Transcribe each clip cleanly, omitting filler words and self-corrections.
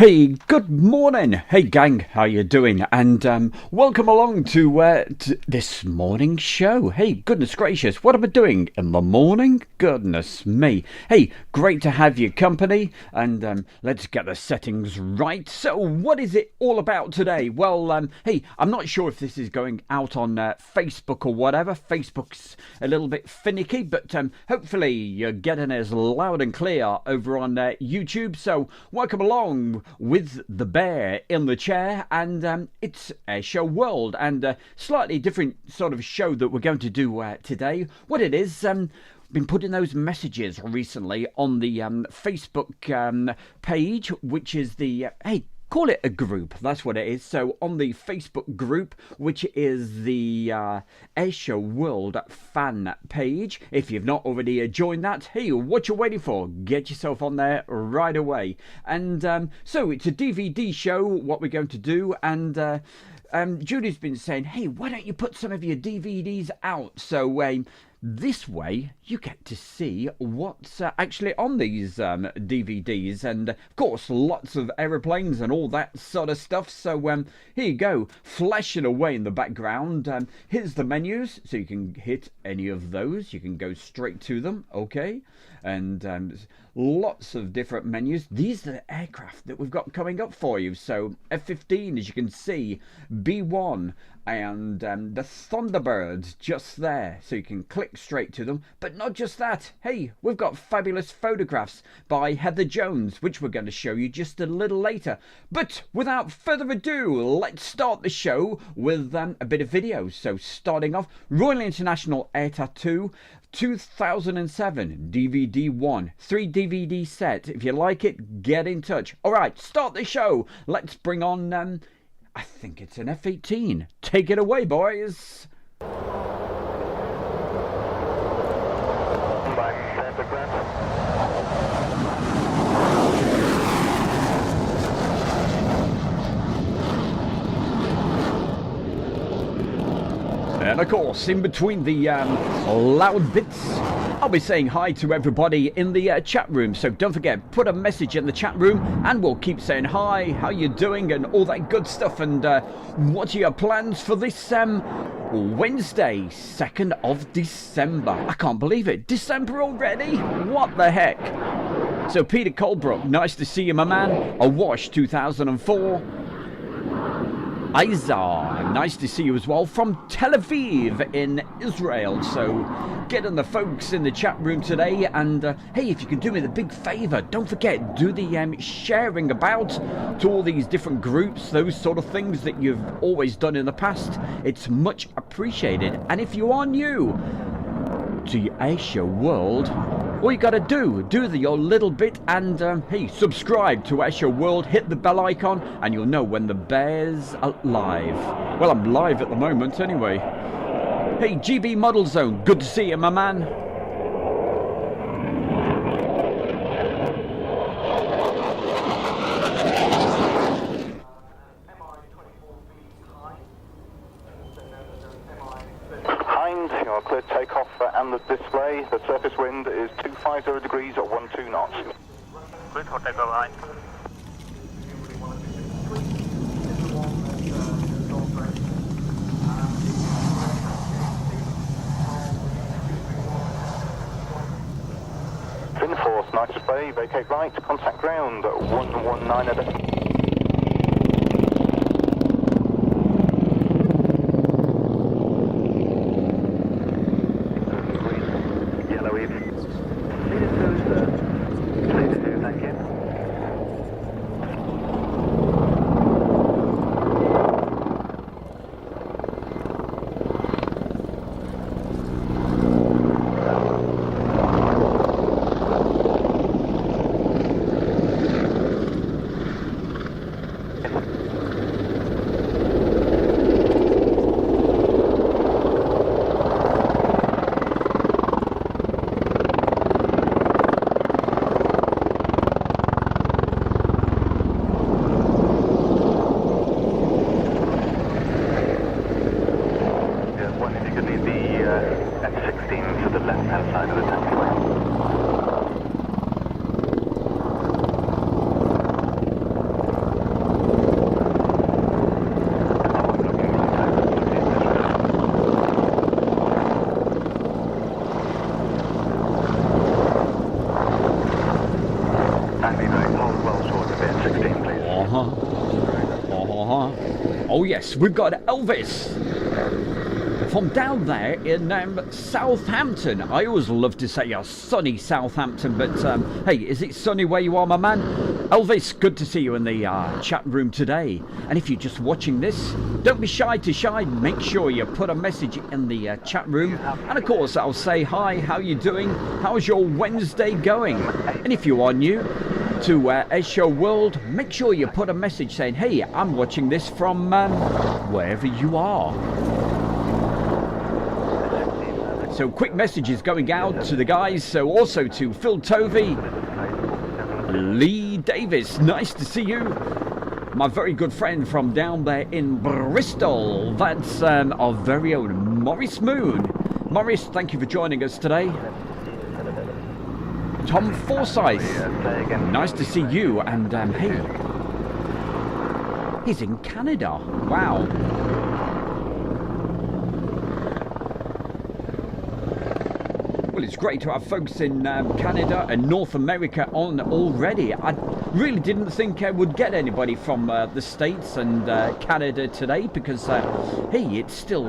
Hey, good morning. Hey gang, how you doing? And welcome along to this morning's show. Hey, goodness gracious, what am I doing in the morning? Goodness me. Hey, great to have your company, and let's get the settings right. So, what is it all about today? Well, hey, I'm not sure if this is going out on Facebook or whatever. Facebook's a little bit finicky, but hopefully you're getting us loud and clear over on YouTube. So, welcome along with the bear in the chair, and it's a show world, and a slightly different sort of show that we're going to do today. What it is, been putting those messages recently on the Facebook page, which is the hey, call it a group, that's what it is. So on the Facebook group, which is the Airshow World fan page, if you've not already joined that, hey, what you waiting for? Get yourself on there right away. And so it's a DVD show, what we're going to do, and Judy's been saying, hey, why don't you put some of your DVDs out? So this way you get to see what's actually on these DVDs, and of course lots of aeroplanes and all that sort of stuff. So here you go, flashing away in the background. Here's the menus, so you can hit any of those, you can go straight to them, okay? And lots of different menus. These are the aircraft that we've got coming up for you. So F-15, as you can see, B-1, and the Thunderbirds just there, so you can click straight to them. But not just that, hey, we've got fabulous photographs by Heather Jones, which we're going to show you just a little later. But without further ado, let's start the show with a bit of video. So starting off, Royal International Air Tattoo 2007 DVD 1, 3 DVD set. If you like it, get in touch. Alright, start the show. Let's bring on I think it's an F-18. Take it away, boys. And of course, in between the loud bits, I'll be saying hi to everybody in the chat room. So don't forget, put a message in the chat room and we'll keep saying hi, how you doing, and all that good stuff. And what are your plans for this Wednesday, 2nd of December? I can't believe it. December already? What the heck? So Peter Colebrook, nice to see you, my man. Awash 2004. Izar, nice to see you as well, from Tel Aviv in Israel. So getting the folks in the chat room today, and hey, if you can do me the big favor, don't forget, do the sharing about to all these different groups, those sort of things that you've always done in the past. It's much appreciated. And if you are new to Airshow World, all you gotta do your little bit, and hey, subscribe to Airshow World, hit the bell icon, and you'll know when the bear's live. Well, I'm live at the moment anyway. Hey, GB Model Zone, good to see you, my man. You're clear takeoff and the display. The surface wind is 250 degrees at 12 knots. Clear for takeoff, right. Fin force, nice display, vacate right, contact ground at 119 at Oh yes, we've got Elvis from down there in Southampton. I always love to say sunny Southampton, but hey, is it sunny where you are, my man? Elvis, good to see you in the chat room today. And if you're just watching this, don't be shy to shine. Make sure you put a message in the chat room. And of course, I'll say hi, how you doing? How's your Wednesday going? And if you are new to Show World, make sure you put a message saying, hey, I'm watching this from wherever you are. So quick messages going out to the guys, so also to Phil Tovey, Lee Davis, nice to see you. My very good friend from down there in Bristol, that's our very own Maurice Moon. Maurice, thank you for joining us today. Tom Forsyth, nice to see you, and hey, he's in Canada, wow. Well, it's great to have folks in Canada and North America on already. I really didn't think I would get anybody from the States and Canada today because, hey, it's still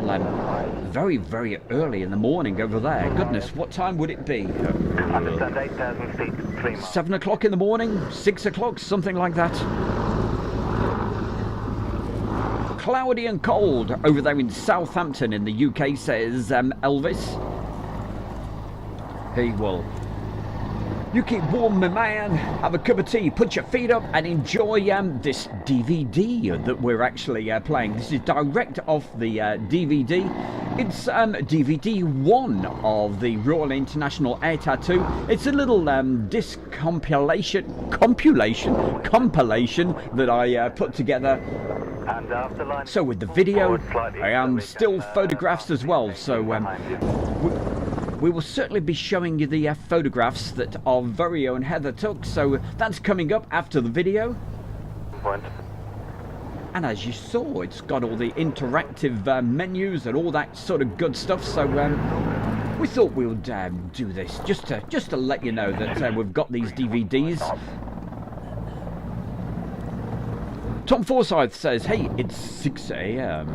very, very early in the morning over there. Goodness, what time would it be? 8,000 feet, 3 miles. 7 o'clock in the morning? 6 o'clock? Something like that. Cloudy and cold over there in Southampton in the UK, says Elvis. Hey, well, you keep warm, my man. Have a cup of tea, put your feet up, and enjoy this DVD that we're actually playing. This is direct off the DVD. It's DVD 1 of the Royal International Air Tattoo. It's a little disc compilation that I put together. So with the video and still photographs as well. So we will certainly be showing you the photographs that our very own Heather took, so that's coming up after the video. And as you saw, it's got all the interactive menus and all that sort of good stuff, so we thought we would do this just to let you know that we've got these DVDs. Tom Forsyth says, hey, it's 6 a.m.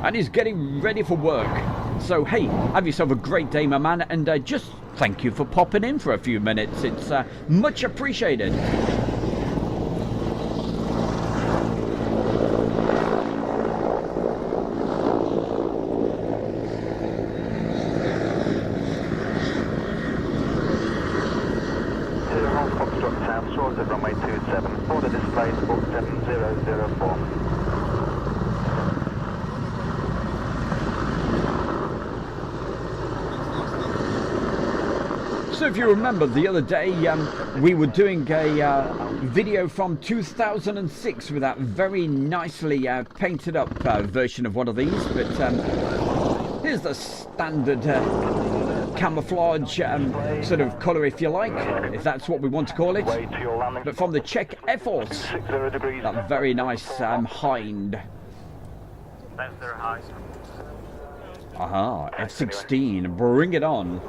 and he's getting ready for work. So, hey, have yourself a great day, my man, and just thank you for popping in for a few minutes. It's much appreciated. Runway 27, border display, sport 7004. So if you remember the other day, we were doing a video from 2006 with that very nicely painted up version of one of these, but here's the standard camouflage sort of colour, if you like, if that's what we want to call it, but from the Czech Air Force, that very nice Hind. Aha, F-16, bring it on.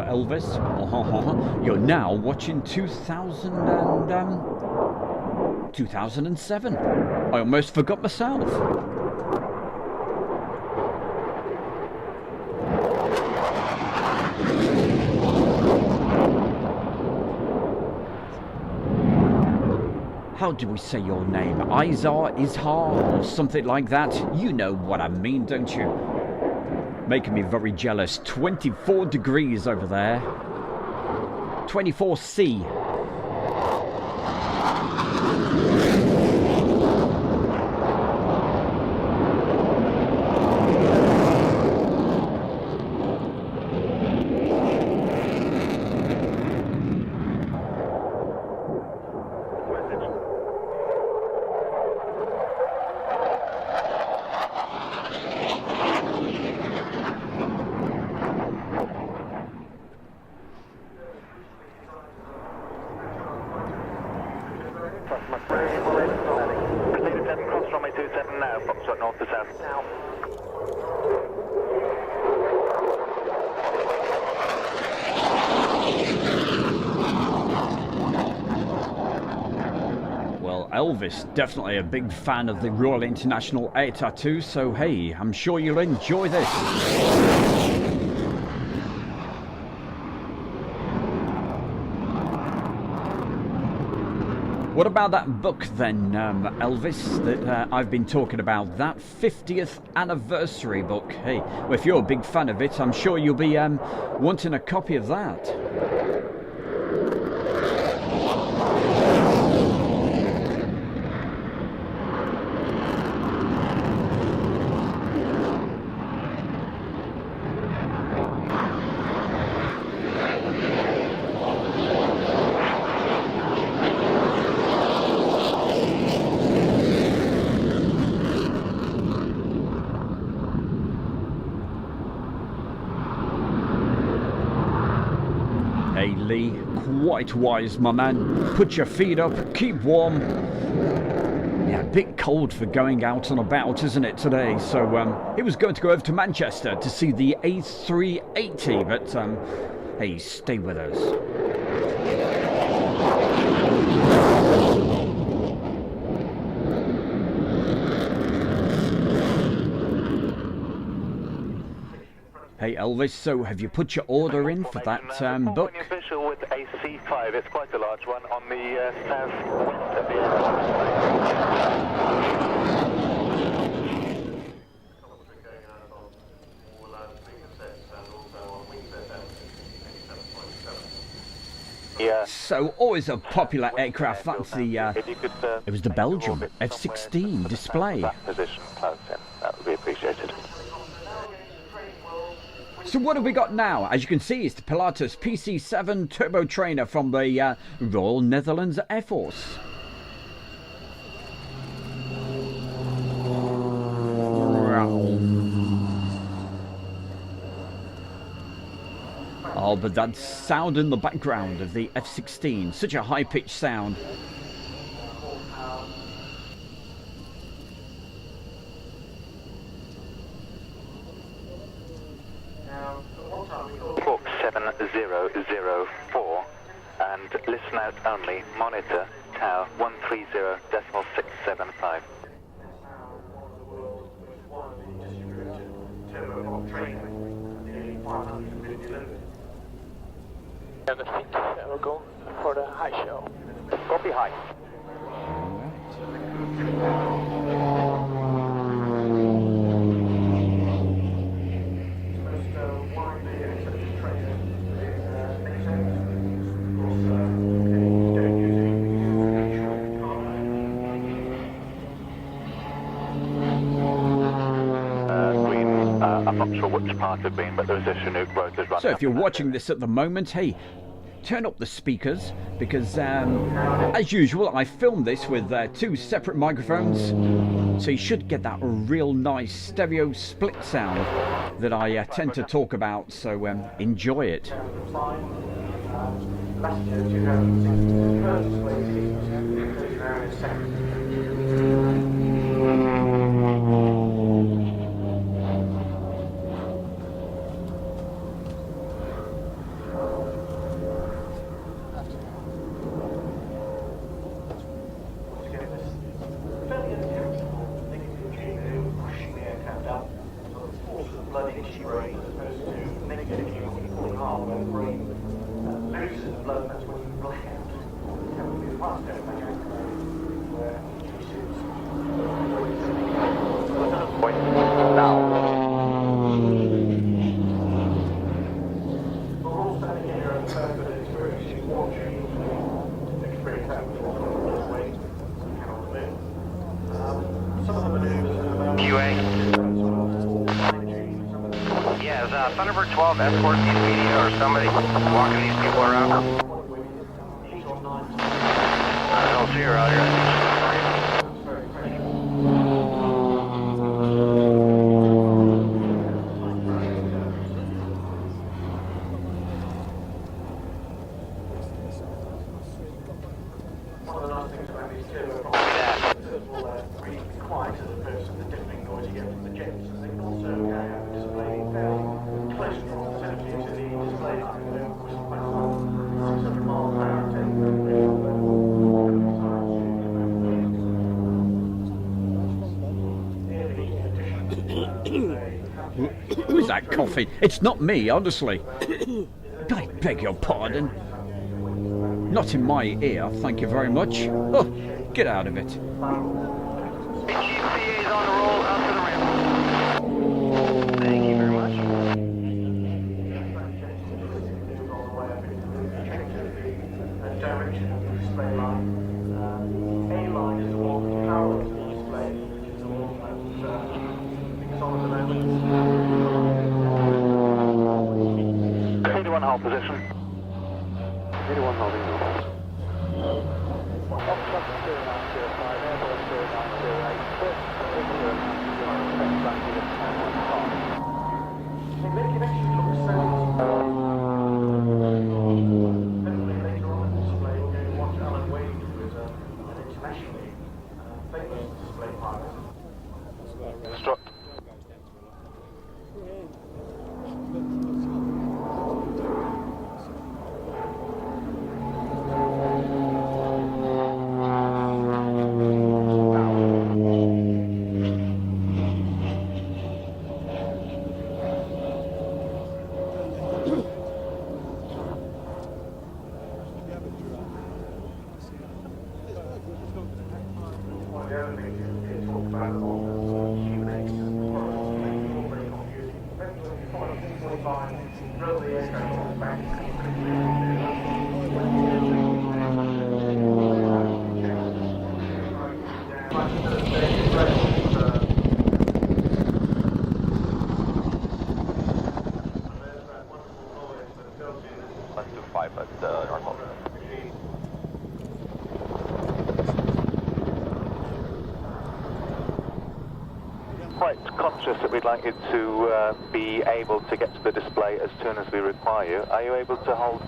Elvis, you're now watching 2007. I almost forgot myself. How do we say your name? Izar, or something like that? You know what I mean, don't you? Making me very jealous. 24 degrees over there. 24C. Foxtrot north to south. Now. Well, Elvis, definitely a big fan of the Royal International Air Tattoo, so hey, I'm sure you'll enjoy this. What about that book then, Elvis, that I've been talking about, that 50th anniversary book? Hey, well, if you're a big fan of it, I'm sure you'll be wanting a copy of that. Hey Lee, quite wise, my man. Put your feet up, keep warm. Yeah, a bit cold for going out and about, isn't it, today? So he was going to go over to Manchester to see the A380, but hey, stay with us. Hey Elvis, so have you put your order in for that book? Official with a C5, it's quite a large one on the southwest of the Yeah. So always a popular aircraft. That's the it was the Belgian F-16 display. That position close in, that would be appreciated. So what have we got now? As you can see, it's the Pilatus PC-7 Turbotrainer from the Royal Netherlands Air Force. Oh, but that sound in the background of the F-16, such a high-pitched sound. Book 7004 and listen out only, monitor tower 130.675. And I think we'll go for the high show. Copy high. I'm not sure which part of Bean, but there's a Chinook rotors running. So if you're watching this at the moment, hey, turn up the speakers, because as usual I filmed this with two separate microphones, so you should get that real nice stereo split sound that I tend to talk about, so enjoy it. Thunderbird 12, escort these media or somebody walking these people around. I don't see her out here. One of the nice things about these two are really quiet as opposed to the Who's that coughing? It's not me, honestly. I beg your pardon. Not in my ear, thank you very much. Oh, get out of it. UTC is on the roll up to the rim. Thank you very much. Direction of the display line. A line is the one parallel to the display, which is the one that's on at the moment. 81 hold position. 81 holding north. Struck. Quite conscious that we'd like you to be able to get to the display as soon as we require you. Are you able to hold,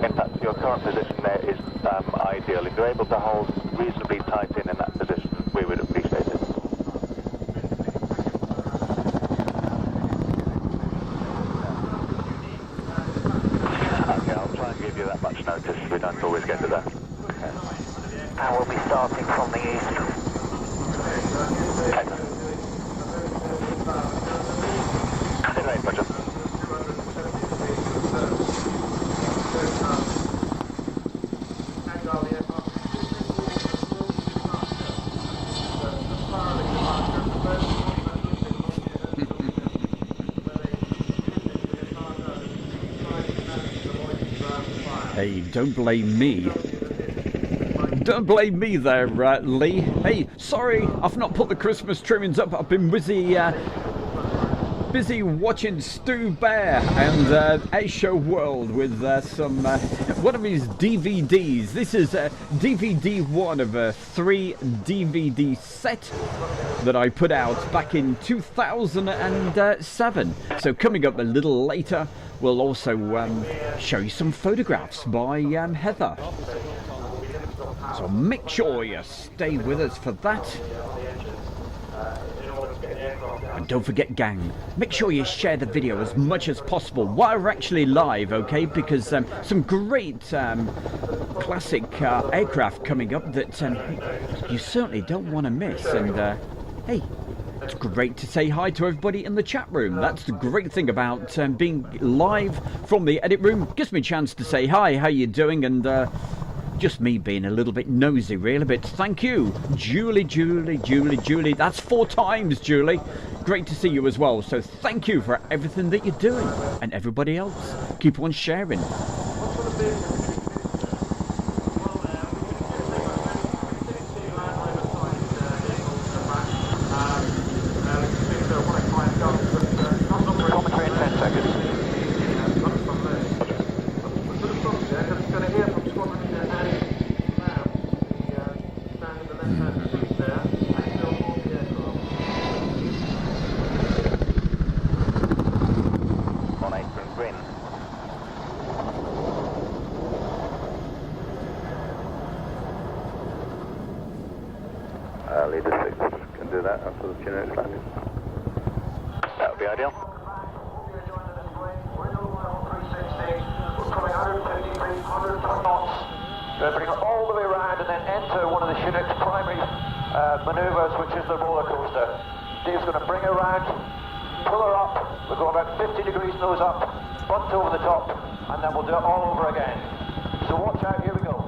in fact your current position there is ideal. If you're able to hold reasonably tight in that position, we would appreciate it. Okay, I'll try and give you that much notice. We don't always get to that. Okay. And we'll be starting from the east. Okay. Hey, don't blame me. Don't blame me there, Lee. Hey, sorry, I've not put the Christmas trimmings up. I've been busy watching Stu Bear and Air Show World with some one of his DVDs. This is DVD 1 of a 3 DVD set that I put out back in 2007. So coming up a little later, we'll also show you some photographs by Heather. So make sure you stay with us for that. And don't forget, gang, make sure you share the video as much as possible while we're actually live, okay? Because some great classic aircraft coming up that you certainly don't want to miss. And hey, it's great to say hi to everybody in the chat room. That's the great thing about being live from the edit room. Gives me a chance to say hi, how you doing, and just me being a little bit nosy, really. But thank you, Julie. That's 4 times, Julie. Great to see you as well. So thank you for everything that you're doing, and everybody else. Keep on sharing. Leader 6 can do that after the Chinook landing. That would be ideal. So bring it all the way around and then enter one of the Chinook's primary manoeuvres, which is the roller coaster. Dave's going to bring it around, pull her up. We'll go about 50 degrees nose up, bunt over the top, and then we'll do it all over again. So watch out, here we go.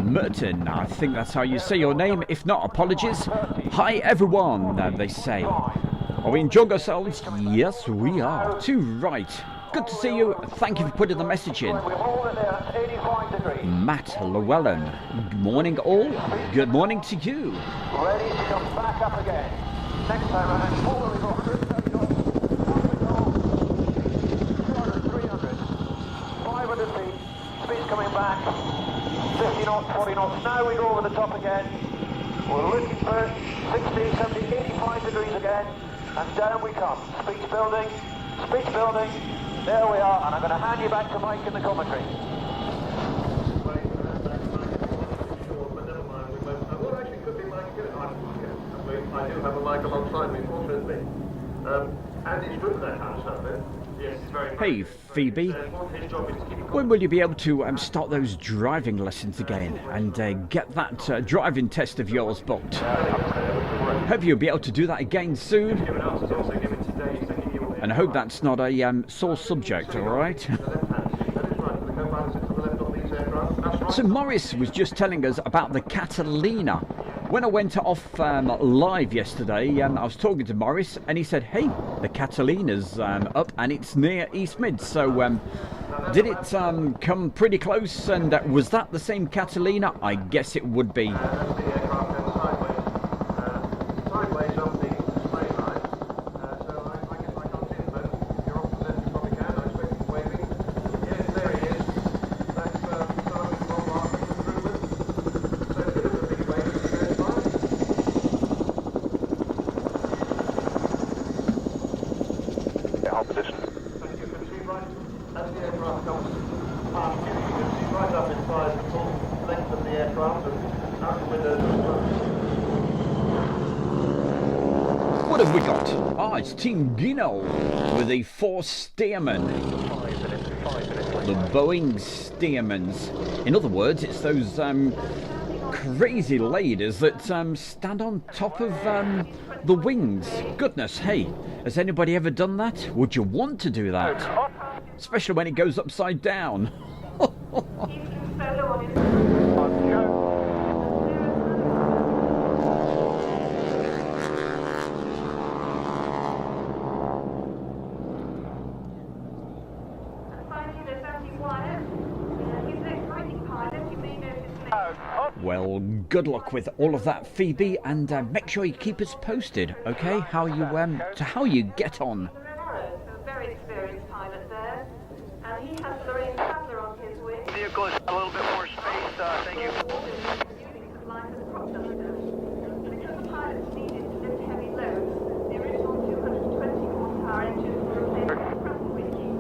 Merton, I think that's how you say your name. If not, apologies. Hi everyone, they say. Are we enjoying ourselves? Yes, we are. Too right. Good to see you. Thank you for putting the message in. We hold it there at 85 degrees. Matt Llewellyn. Good morning all. Good morning to you. Ready to come back up again. Next time around, forward we go. 130 knots. Up we go. 200, 300. 500 feet. Speed's coming back. 50 knots, 40 knots. Now we go over the top again. We're looking for 60, 70, 85 degrees again. And down we come. Speed's building. Speed's building. There we are. And I'm going to hand you back to Mike in the commentary. I do have a mic alongside me, fortunately. Andy's good at that kind of stuff, then. Yes, it's very good. Hey Phoebe, when will you be able to start those driving lessons again and get that driving test of yours booked? Hope you'll be able to do that again soon. And I hope that's not a sore subject, alright? So Morris was just telling us about the Catalina. When I went off live yesterday, I was talking to Morris and he said, hey, the Catalina's up and it's near East Mid. So did it come pretty close, and was that the same Catalina? I guess it would be. What have we got? Ah, it's Team Gino with the 4 Stearman. The Boeing Stearmans. In other words, it's those crazy ladies that stand on top of the wings. Goodness, hey, has anybody ever done that? Would you want to do that? Especially when it goes upside down. Well, good luck with all of that, Phoebe, and make sure you keep us posted, okay? How you get on. Very experienced pilot there, and he has Lorraine Sadler on his wing. Vehicle's a little bit more space, thank you. Using supplies as crop dusters. Because the pilots needed to lift heavy loads, the original 220 horsepower engines were replaced with Pratt & Whitney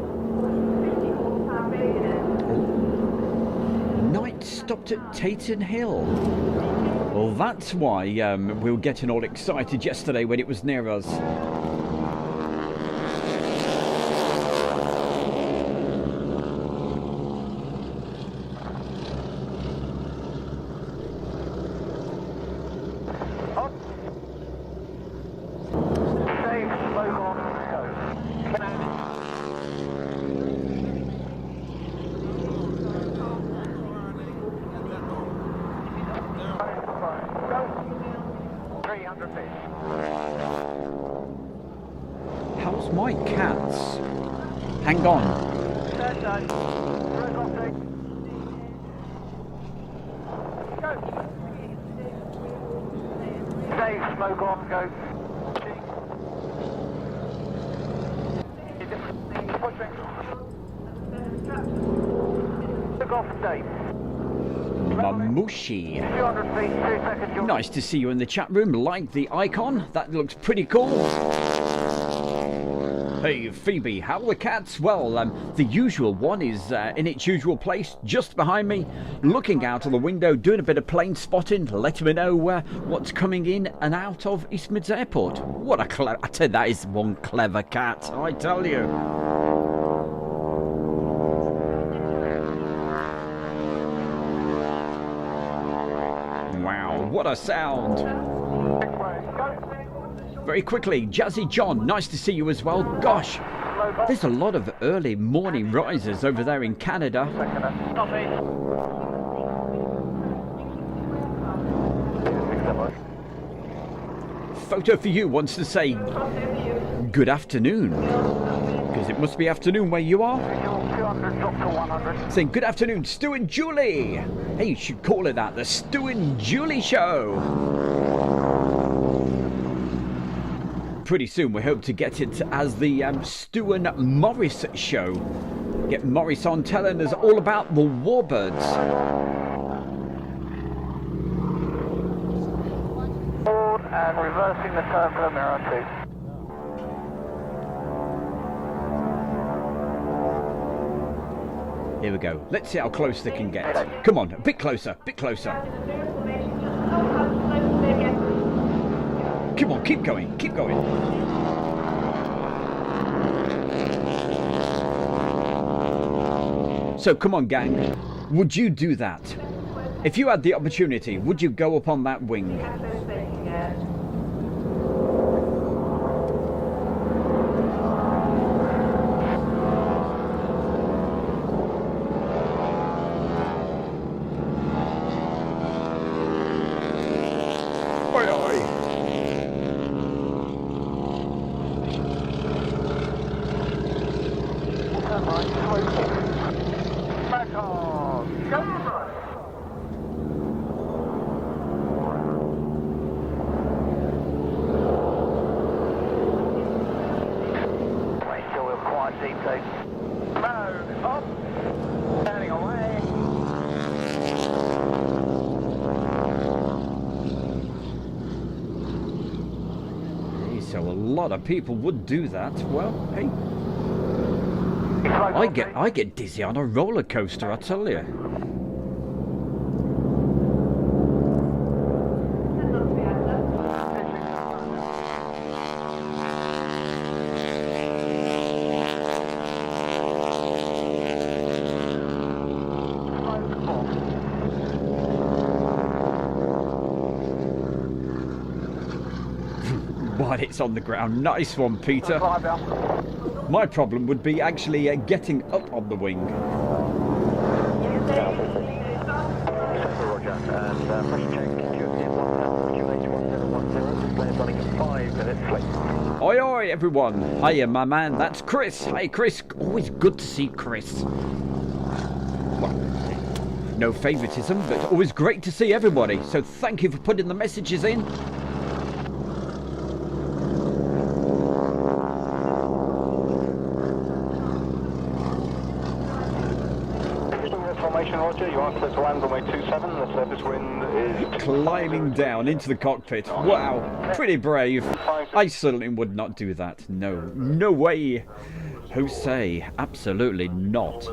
50 horsepower Belgian engines. Night stopped at Taton Hill. Well, that's why we were getting all excited yesterday when it was near us. How's my cats? Hang on. Dave, smoke on, go. Took off, Dave. Mamushi. 200 feet, 2 seconds. Nice to see you in the chat room. Like the icon. That looks pretty cool. Hey Phoebe, how are the cats? Well, the usual one is in its usual place, just behind me, looking out of the window, doing a bit of plane spotting, letting me know what's coming in and out of East Mids Airport. What a clever... I tell you, that is one clever cat, I tell you. Wow, what a sound. very quickly. Jazzy John, nice to see you as well. Gosh, there's a lot of early morning risers over there in Canada. Photo for you wants to say good afternoon, because it must be afternoon where you are. Saying good afternoon, Stu and Julie. Hey, you should call it that, the Stu and Julie Show. Pretty soon we hope to get it as the Stu and Morris Show. Get Morris on telling us all about the warbirds. Forward and reversing the turn for the mirror 2. Here we go. Let's see how close they can get. Come on, a bit closer, a bit closer. Come on, keep going, keep going. So come on, gang. Would you do that? If you had the opportunity, would you go up on that wing? So a lot of people would do that. Well, hey, I get dizzy on a roller coaster, I tell you. But it's on the ground. Nice one, Peter. My problem would be actually getting up on the wing. Oi, oi, everyone. Hiya, my man. That's Chris. Hey, Chris. Always good to see Chris. Well, no favoritism, but always great to see everybody. So thank you for putting the messages in. Roger, you are clear to land runway 27, the surface wind is... Climbing down into the cockpit. Wow, pretty brave. I certainly would not do that. No, no way. Jose, absolutely not.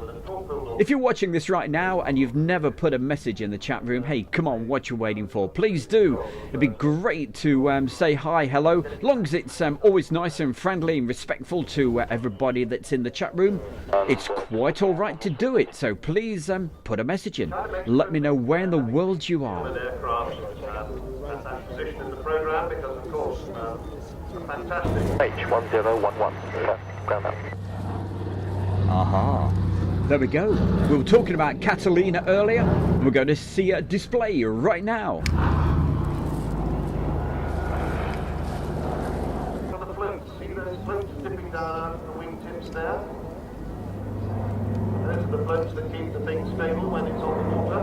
If you're watching this right now and you've never put a message in the chat room, hey, come on, what you waiting for? Please do. It'd be great to say hi, hello. As long as it's always nice and friendly and respectful to everybody that's in the chat room, it's quite all right to do it. So please put a message in. Let me know where in the world you are. Position in the program because, of course, fantastic. H1011, ground up. Aha. There we go. We were talking about Catalina earlier, and we're going to see a display right now. So the floats, see those floats dipping down the wingtips there? Those are the floats that keep the thing stable when it's on the water.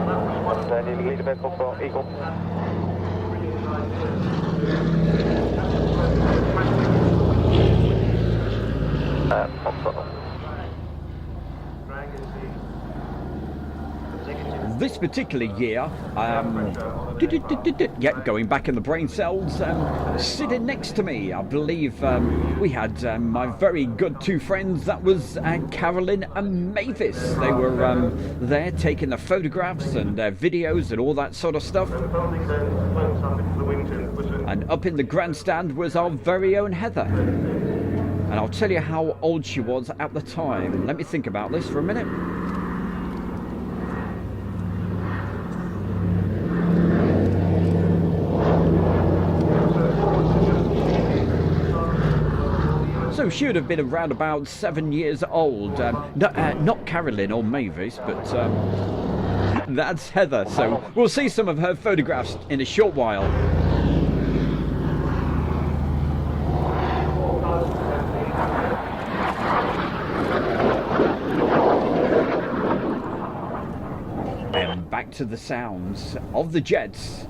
And that was one of the lead vehicle for Eagle. This particular year, going back in the brain cells, sitting next to me, I believe we had my very good two friends, that was Carolyn and Mavis. They were there taking the photographs and videos and all that sort of stuff. And up in the grandstand was our very own Heather. And I'll tell you how old she was at the time. Let me think about this for a minute. So she would have been around about 7 years old. Not Carolyn or Mavis, but that's Heather. So we'll see some of her photographs in a short while. And back to the sounds of the jets.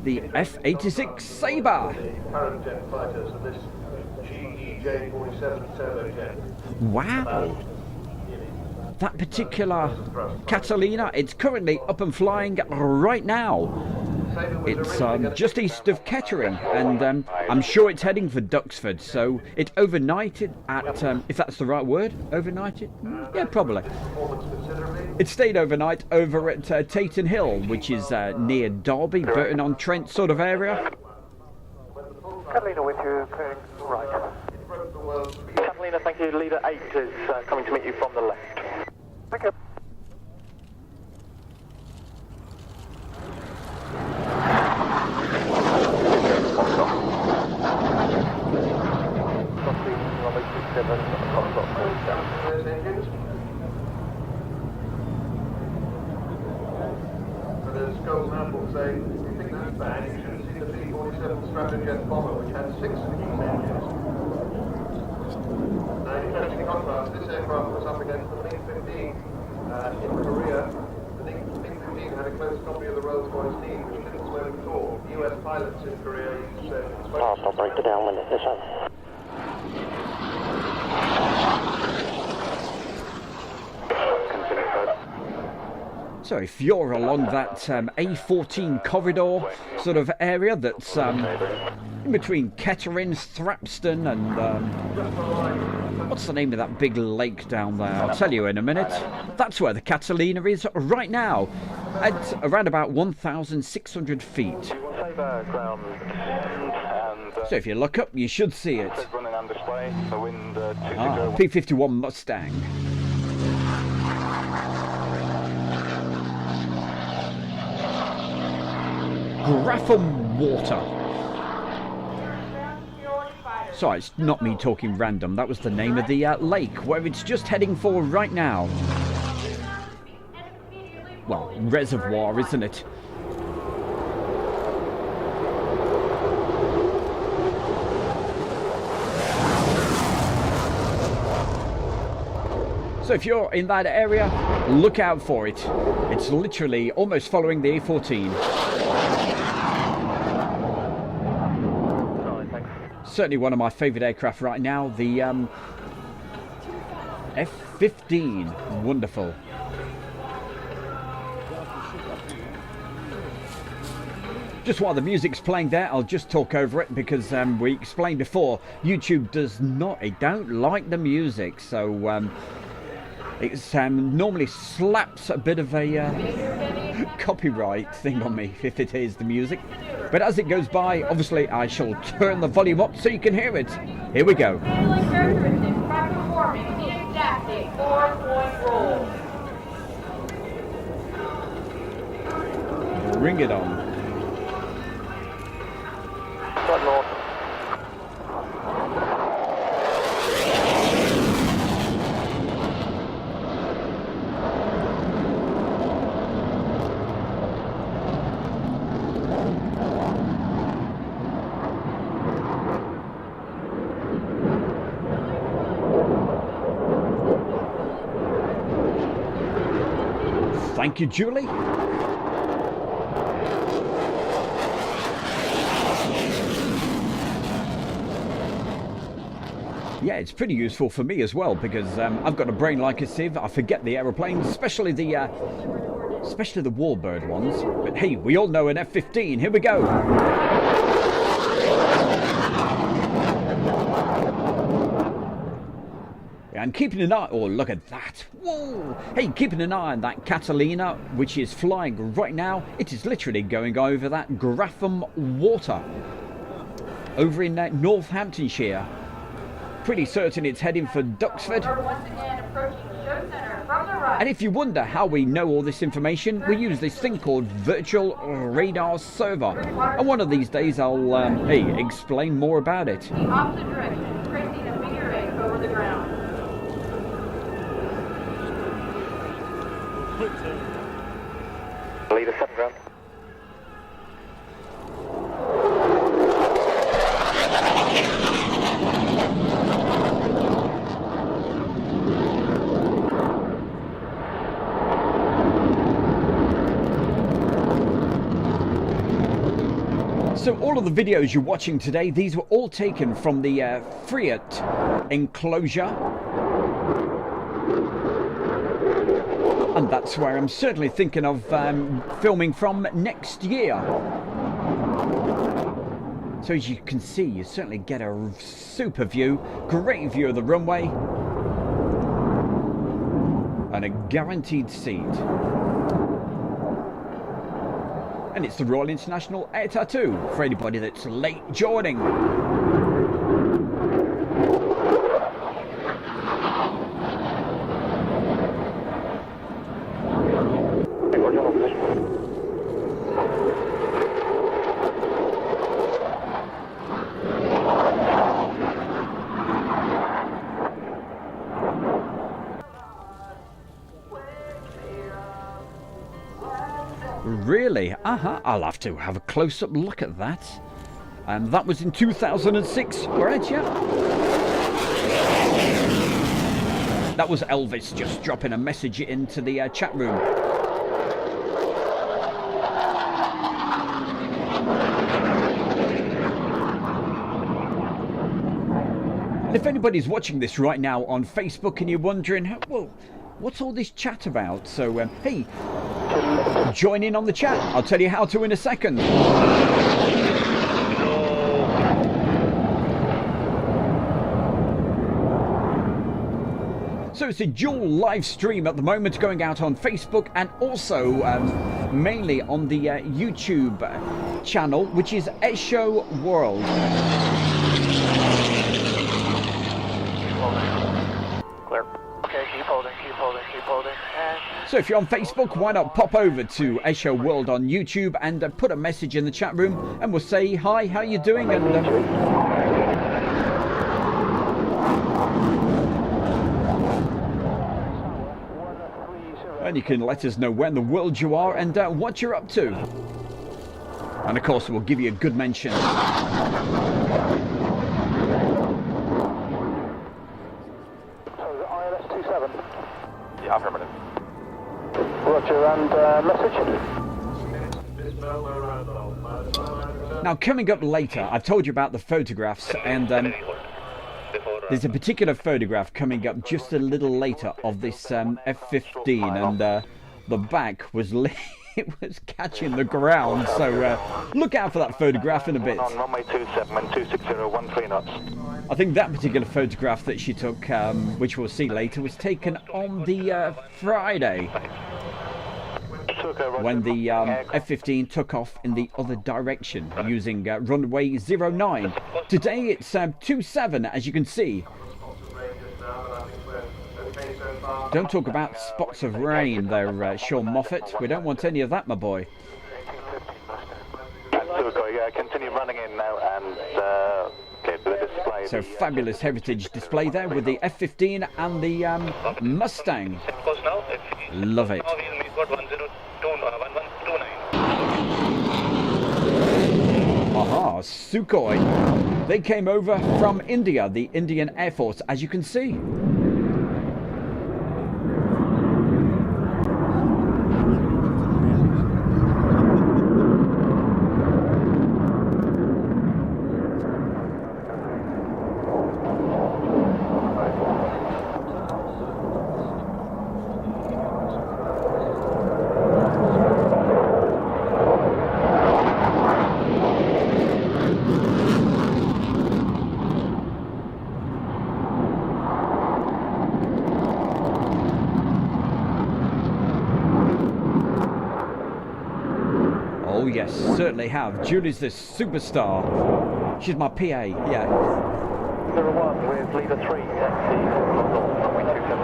The F-86 Sabre. The current jet fighters of this GEJ-47 turbojet. Wow. That particular Catalina, it's currently up and flying right now. It's just east of Kettering, and I'm sure it's heading for Duxford. So it overnighted at, if that's the right word, overnighted? Yeah, probably. It stayed overnight over at Taton Hill, which is near Derby, Burton-on-Trent sort of area. Catalina with you, clearing right. Catalina, thank you. Leader 8 is coming to meet you from the left. Thank you. There's Scott's Apple saying, you think that's bad? You should have seen the B-47 Stratojet bomber, which had 6 of these engines. Now, in interesting contrast, this aircraft was up against the MiG-15 in Korea. The MiG-15 had a close copy of the Rolls-Royce Need, which didn't smoke at all. US pilots in Korea used to smoke. I'll break it down when it is up. So if you're along that A14 corridor sort of area that's in between Kettering, Thrapston and what's the name of that big lake down there? I'll tell you in a minute. That's where the Catalina is right now, at around about 1,600 feet. So if you look up, you should see it. P-51 Mustang. Grapham Water. Sorry, it's not me talking random. That was the name of the lake where it's just heading for right now. Well, reservoir, isn't it? So if you're in that area, look out for it. It's literally almost following the A14. Certainly one of my favourite aircraft right now, the F-15. Wonderful. Just while the music's playing there, I'll just talk over it because we explained before, YouTube does not, it don't like the music, so it's normally slaps a bit of a copyright thing on me if it is the music. But as it goes by, obviously I shall turn the volume up so you can hear it. Here we go. Characteristics by performing the exacting 4-point roll. Bring it on. Right north. Thank you, Julie. Yeah, it's pretty useful for me as well because I've got a brain like a sieve. I forget the aeroplanes, especially the Warbird ones. But hey, we all know an F-15. Here we go. And keeping an eye, oh look at that, whoa, hey, keeping an eye on that Catalina, which is flying right now. It is literally going over that Grapham Water, over in Northamptonshire. Pretty certain it's heading for Duxford. Once again, approaching show center from the right. And if you wonder how we know all this information, we use this thing called virtual radar server. And one of these days I'll, hey, explain more about it. The opposite direction, tracing a figure 8. ground. Leader 7 ground. So all of the videos you're watching today, these were all taken from the RIAT enclosure. And that's where I'm certainly thinking of filming from next year. So as you can see, you certainly get a super view, great view of the runway, and a guaranteed seat. And it's the Royal International Air Tattoo for anybody that's late joining. Really? I'll have to have a close-up look at that. That was in 2006, right? Yeah. That was Elvis just dropping a message into the chat room. And if anybody's watching this right now on Facebook and you're wondering, well, what's all this chat about? So, hey, join in on the chat. I'll tell you how to in a second. So it's a dual live stream at the moment going out on Facebook and also mainly on the YouTube channel, which is Esho World. Clear. Okay, keep holding, keep holding, keep holding. So if you're on Facebook, why not pop over to Esho World on YouTube and put a message in the chat room and we'll say hi, how you doing? And you can let us know where in the world you are and what you're up to. And of course, we'll give you a good mention. Yeah, affirmative. Roger, and message? Now, coming up later, I've told you about the photographs, and there's a particular photograph coming up just a little later of this F-15, and the back was it was catching the ground, so look out for that photograph in a bit. On runway 27 and 260 13 knots. I think that particular photograph that she took, which we'll see later, was taken on the Friday, when the F-15 took off in the other direction using runway 09. Today it's 27, as you can see. Don't talk about spots of rain there, Sean Moffat. We don't want any of that, my boy. Sukhoi, continue running in now and okay, the display. So fabulous heritage display there with the F-15 and the Mustang. Love it. Aha, Sukhoi. They came over from India, the Indian Air Force, as you can see. Oh yes, certainly have. Julie's the superstar. She's my PA, yeah. 01 with leader 3 at the runway 27.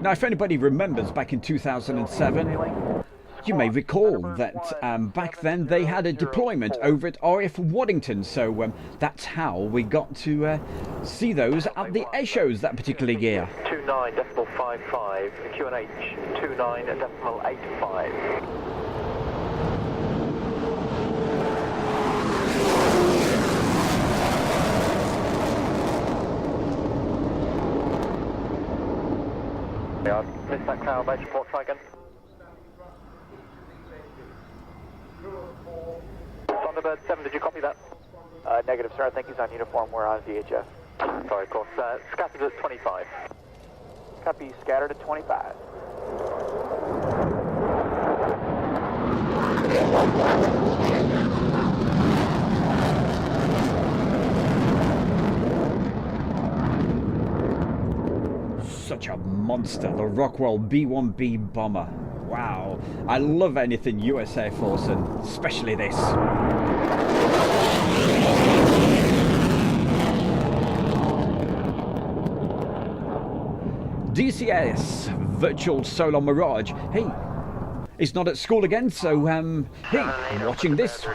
Now, if anybody remembers back in 2007, you may recall that back then they had a deployment over at RAF Waddington, so that's how we got to see those at the air shows that particular year. 29.55, QNH 29.85. Yeah, missed that cloud base report, try again. Thunderbird 7, did you copy that? Negative, sir. I think he's on uniform. We're on VHF. Sorry, of course. Scattered at 25. Copy, scattered at 25. Such a monster, the Rockwell B-1B bomber. Wow, I love anything US Air Force, and especially this. DCS, Virtual Solar Mirage. Hey, he's not at school again, so, hey, I'm watching this.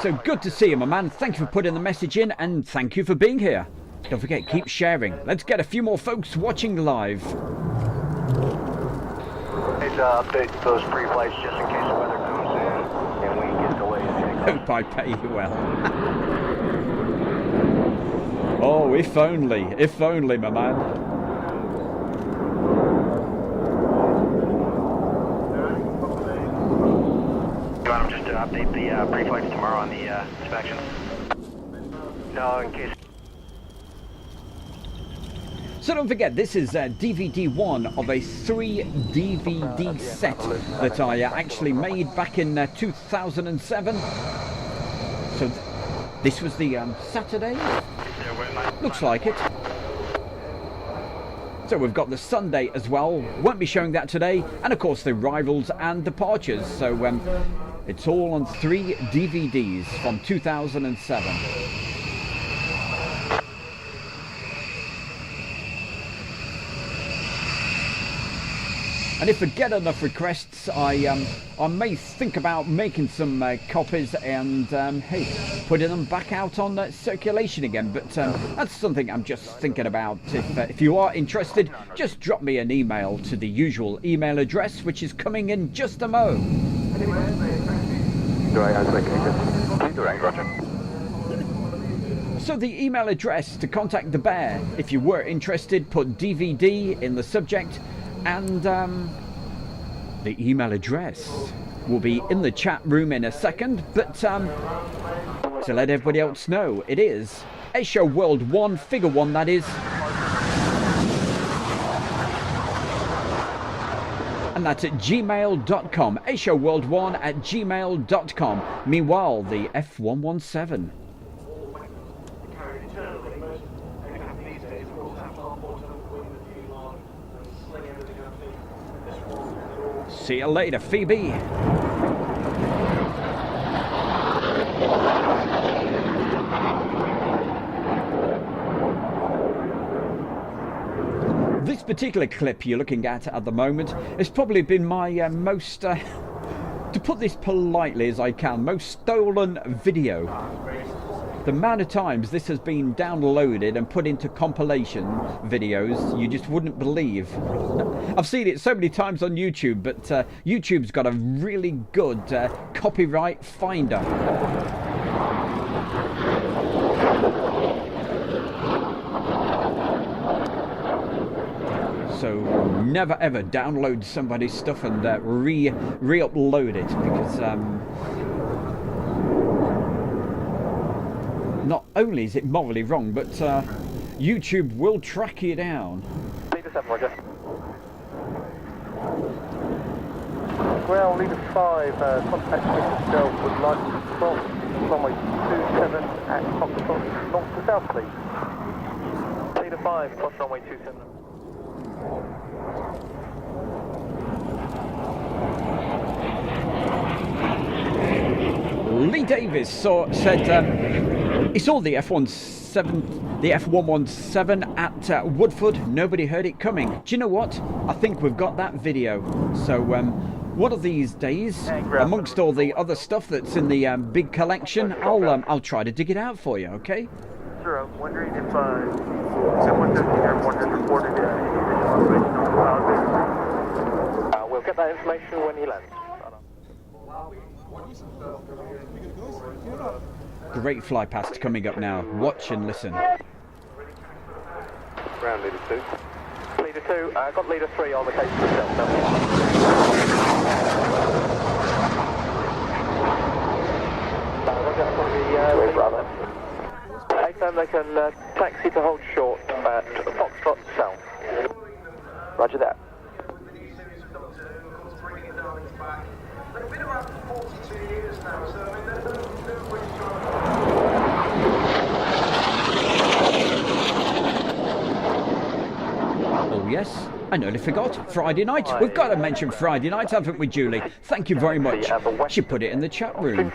So good to see you, my man. Thank you for putting the message in, and thank you for being here. Don't forget, keep sharing. Let's get a few more folks watching live. Need to update those pre-flights just in case the weather comes in and we get delayed. Hope I pay you well. Oh, if only, my man. You want them just to update the pre-flights tomorrow on the inspections? No, in case. So don't forget, this is DVD 1 of a 3 DVD set that I actually made back in 2007. So this was the Saturday? Looks like it. So we've got the Sunday as well. Won't be showing that today. And of course the arrivals and departures. So it's all on 3 DVDs from 2007. And if I get enough requests, I may think about making some copies and, hey, putting them back out on circulation again. But that's something I'm just thinking about. If you are interested, just drop me an email to the usual email address, which is coming in just a mo. So the email address to contact the bear, if you were interested, put DVD in the subject. And the email address will be in the chat room in a second, but to let everybody else know, it is Asia World 1, Figure 1, that is. And that's at gmail.com, asiaworld1@gmail.com. Meanwhile, the F117. See you later, Phoebe. This particular clip you're looking at the moment has probably been my most, to put this politely as I can, most stolen video. The amount of times this has been downloaded and put into compilation videos, you just wouldn't believe. I've seen it so many times on YouTube, but YouTube's got a really good copyright finder. So never ever download somebody's stuff and re-upload it, because not only is it morally wrong, but YouTube will track you down. Leader 7, Roger. Ground leader 5, contact Mr. Delta would like to cross runway 27 at Foxtrot, north to south, please. Leader 5, cross runway 27. Lee Davis said he saw the F-17 The F117 at Woodford, nobody heard it coming. Do you know what? I think we've got that video. So one of these days, amongst all the other stuff that's in the big collection, I'll try to dig it out for you, okay? Sir, I'm wondering if someone took the airport has reported any additional operation on the power. We'll get that information when he lands. Great fly past coming up now. Watch and listen. Ground leader 2. Leader 2, got leader 3 on the case for Delta. AFM, they can taxi to hold short at Foxtrot South. Roger that. They've been around for 42 years now, so I mean, they're really trying Oh yes, I nearly forgot. Friday night. We've got to mention Friday night, haven't we, Julie? Thank you very much. She put it in the chat room.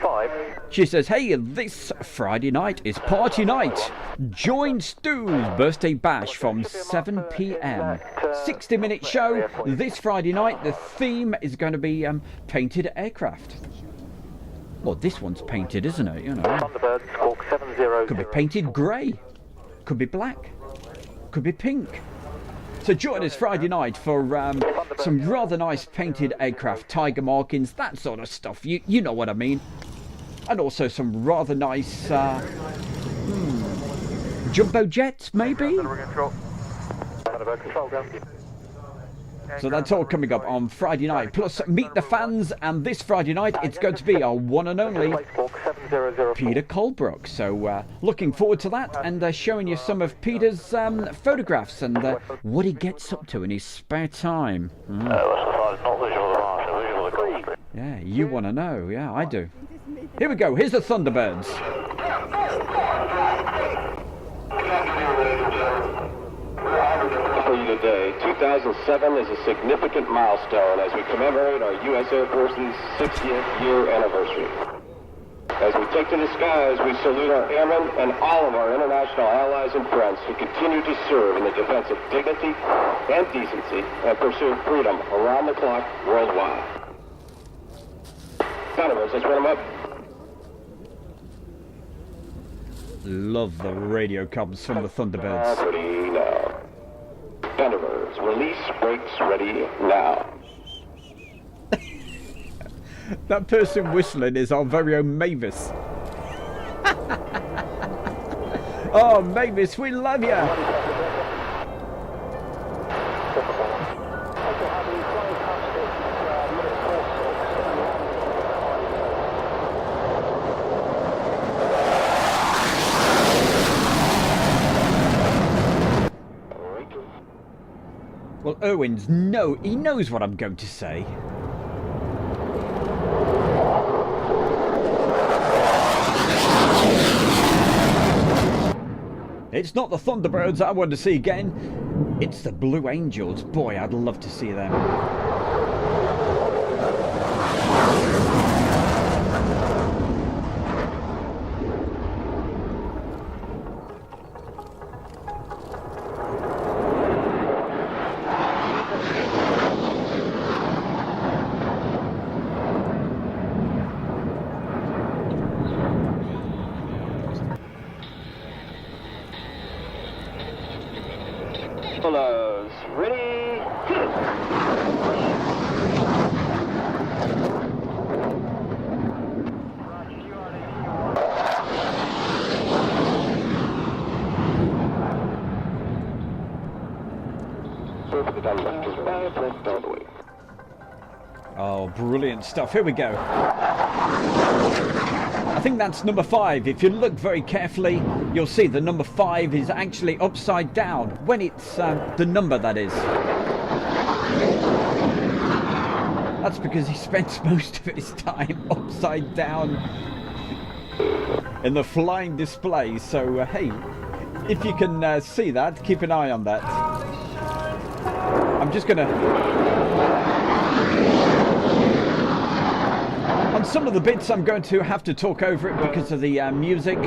She says, hey, this Friday night is party night. Join Stu's birthday bash from 7 p.m. 60-minute show this Friday night. The theme is going to be painted aircraft. Well, this one's painted, isn't it? You know. Could be painted grey. Could be black. Could be pink. So join us Friday night for some rather nice painted aircraft, tiger markings, that sort of stuff. You know what I mean. And also some rather nice jumbo jets, maybe? So that's all coming up on Friday night. Plus, meet the fans, and this Friday night, it's going to be our one and only Peter Colebrook. So, looking forward to that, and showing you some of Peter's photographs and what he gets up to in his spare time. Yeah, you want to know. Yeah, I do. Here we go. Here's the Thunderbirds. For you today, 2007 is a significant milestone as we commemorate our U.S. Air Force's 60th year anniversary. As we take to the skies, we salute our airmen and all of our international allies and friends who continue to serve in the defense of dignity and decency and pursue freedom around the clock worldwide. Thunderbirds, let's run them up. Love the radio comms from the Thunderbirds. Ready now. Thunderbirds, release brakes ready now. That person whistling is our very own Mavis. Oh, Mavis, we love you. Well, Irwin's he knows what I'm going to say. It's not the Thunderbirds I want to see again. It's the Blue Angels. Boy, I'd love to see them. Fellows, ready? Oh, brilliant stuff. Here we go. I think that's number 5. If you look very carefully, you'll see the number 5 is actually upside down. When it's the number, that is. That's because he spends most of his time upside down in the flying display. So, hey, if you can see that, keep an eye on that. I'm just going to... On some of the bits, I'm going to have to talk over it because of the music.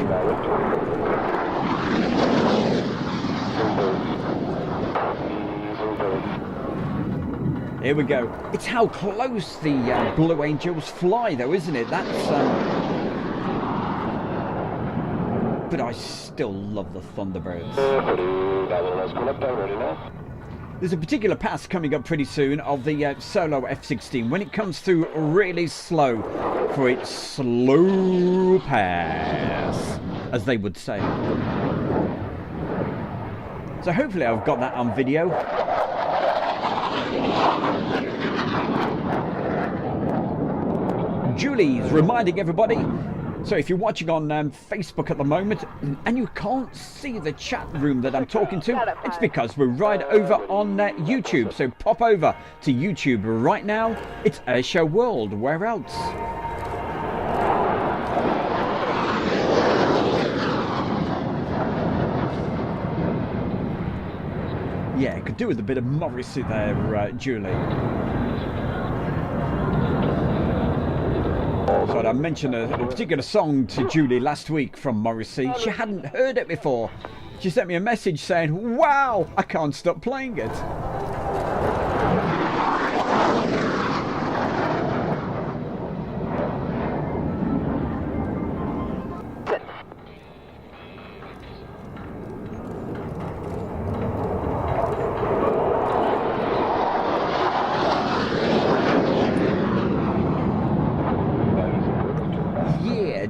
Here we go. It's how close the Blue Angels fly, though, isn't it? That's. But I still love the Thunderbirds. There's a particular pass coming up pretty soon of the solo F-16 when it comes through really slow for its slow pass, as they would say. So hopefully I've got that on video. Julie's reminding everybody. So if you're watching on Facebook at the moment and you can't see the chat room that I'm talking to, it's because we're right over on YouTube. So pop over to YouTube right now. It's Airshow World. Where else? Yeah, could do with a bit of Morrissey there, Julie. So I mentioned a particular song to Julie last week from Morrissey. She hadn't heard it before. She sent me a message saying, wow, I can't stop playing it.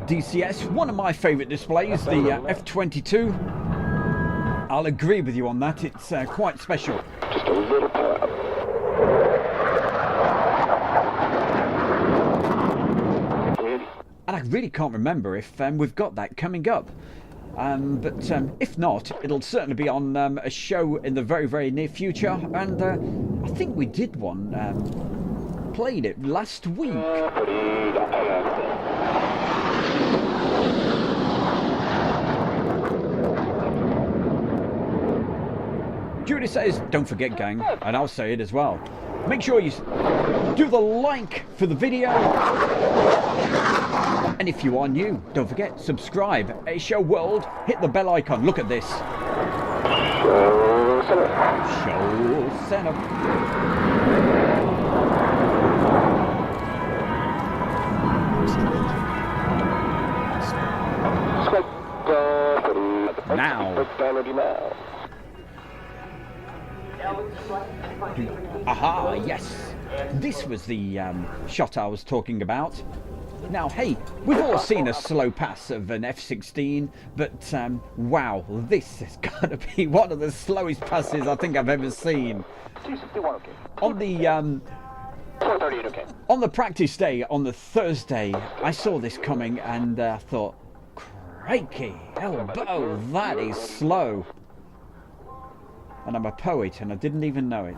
DCS, one of my favourite displays, the F-22. I'll agree with you on that, it's quite special. Just a little power up. And I really can't remember if we've got that coming up. But if not, it'll certainly be on a show in the very, very near future. And I think we did one, played it last week. Judy says, don't forget, gang, and I'll say it as well. Make sure you do the like for the video. And if you are new, don't forget, subscribe. Airshow World, hit the bell icon. Look at this. Show center. Now. Aha, yes. This was the shot I was talking about. Now, hey, we've all seen a slow pass of an F-16, but wow, this has got to be one of the slowest passes I think I've ever seen. On the on the practice day, on the Thursday, I saw this coming and thought, crikey, elbow, that is slow. And I'm a poet and I didn't even know it.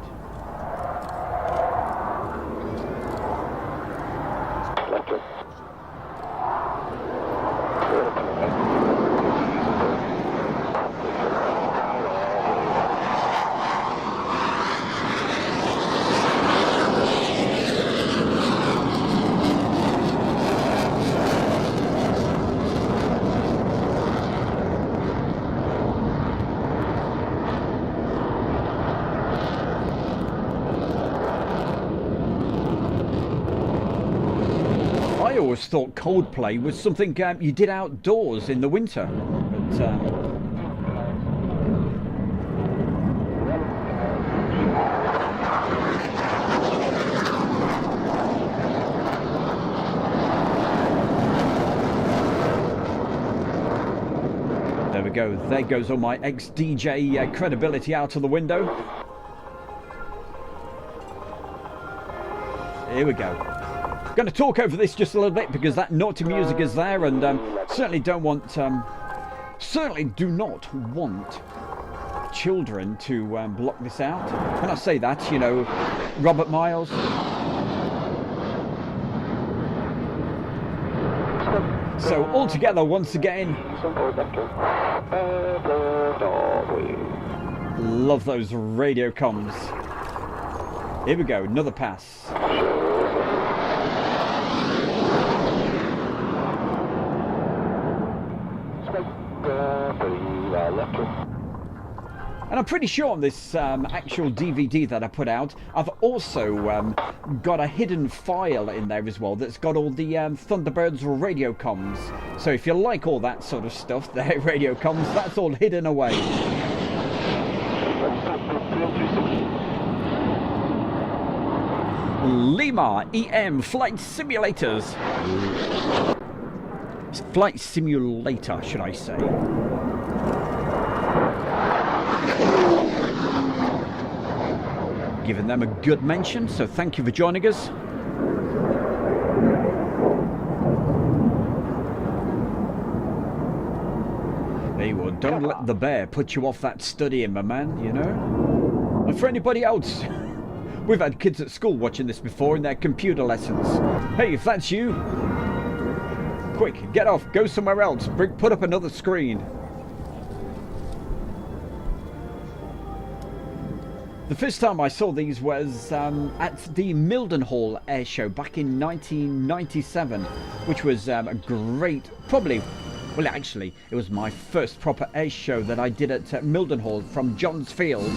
I always thought Coldplay was something you did outdoors in the winter. But, there we go. There goes all my ex-DJ credibility out of the window. Here we go. Going to talk over this just a little bit because that naughty music is there, and certainly don't want, certainly do not want children to block this out. When I say that, you know, Robert Miles. So all together once again. Love those radio comms. Here we go, another pass. And I'm pretty sure on this actual DVD that I put out, I've also got a hidden file in there as well that's got all the Thunderbird's radio comms. So if you like all that sort of stuff, the radio comms, that's all hidden away. Lima EM Flight Simulators. Flight Simulator, should I say. Giving them a good mention, so thank you for joining us. Hey, well, don't let the bear put you off that studying, my man, you know? And for anybody else, we've had kids at school watching this before in their computer lessons. Hey, if that's you, quick, get off, go somewhere else, put up another screen. The first time I saw these was at the Mildenhall Air Show back in 1997, which was a great, probably, well actually, it was my first proper air show that I did at Mildenhall from Johns Field.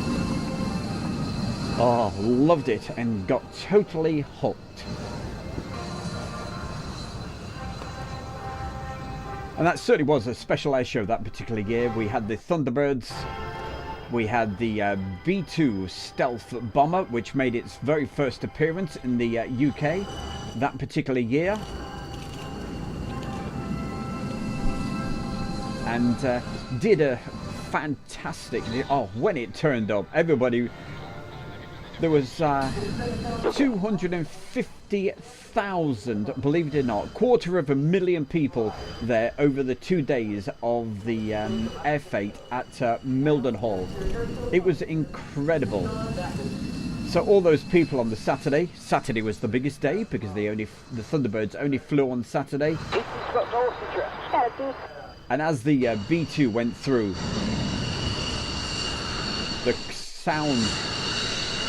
Oh, loved it and got totally hooked. And that certainly was a special air show that particular year. We had the Thunderbirds. We had the B-2 stealth bomber, which made its very first appearance in the UK that particular year. And did a fantastic... Oh, when it turned up, everybody... There was 250,000, believe it or not, 250,000 people there over the 2 days of the air fete at Mildenhall. It was incredible. So all those people on the Saturday was the biggest day because the Thunderbirds only flew on Saturday. And as the B-2 went through, the sound,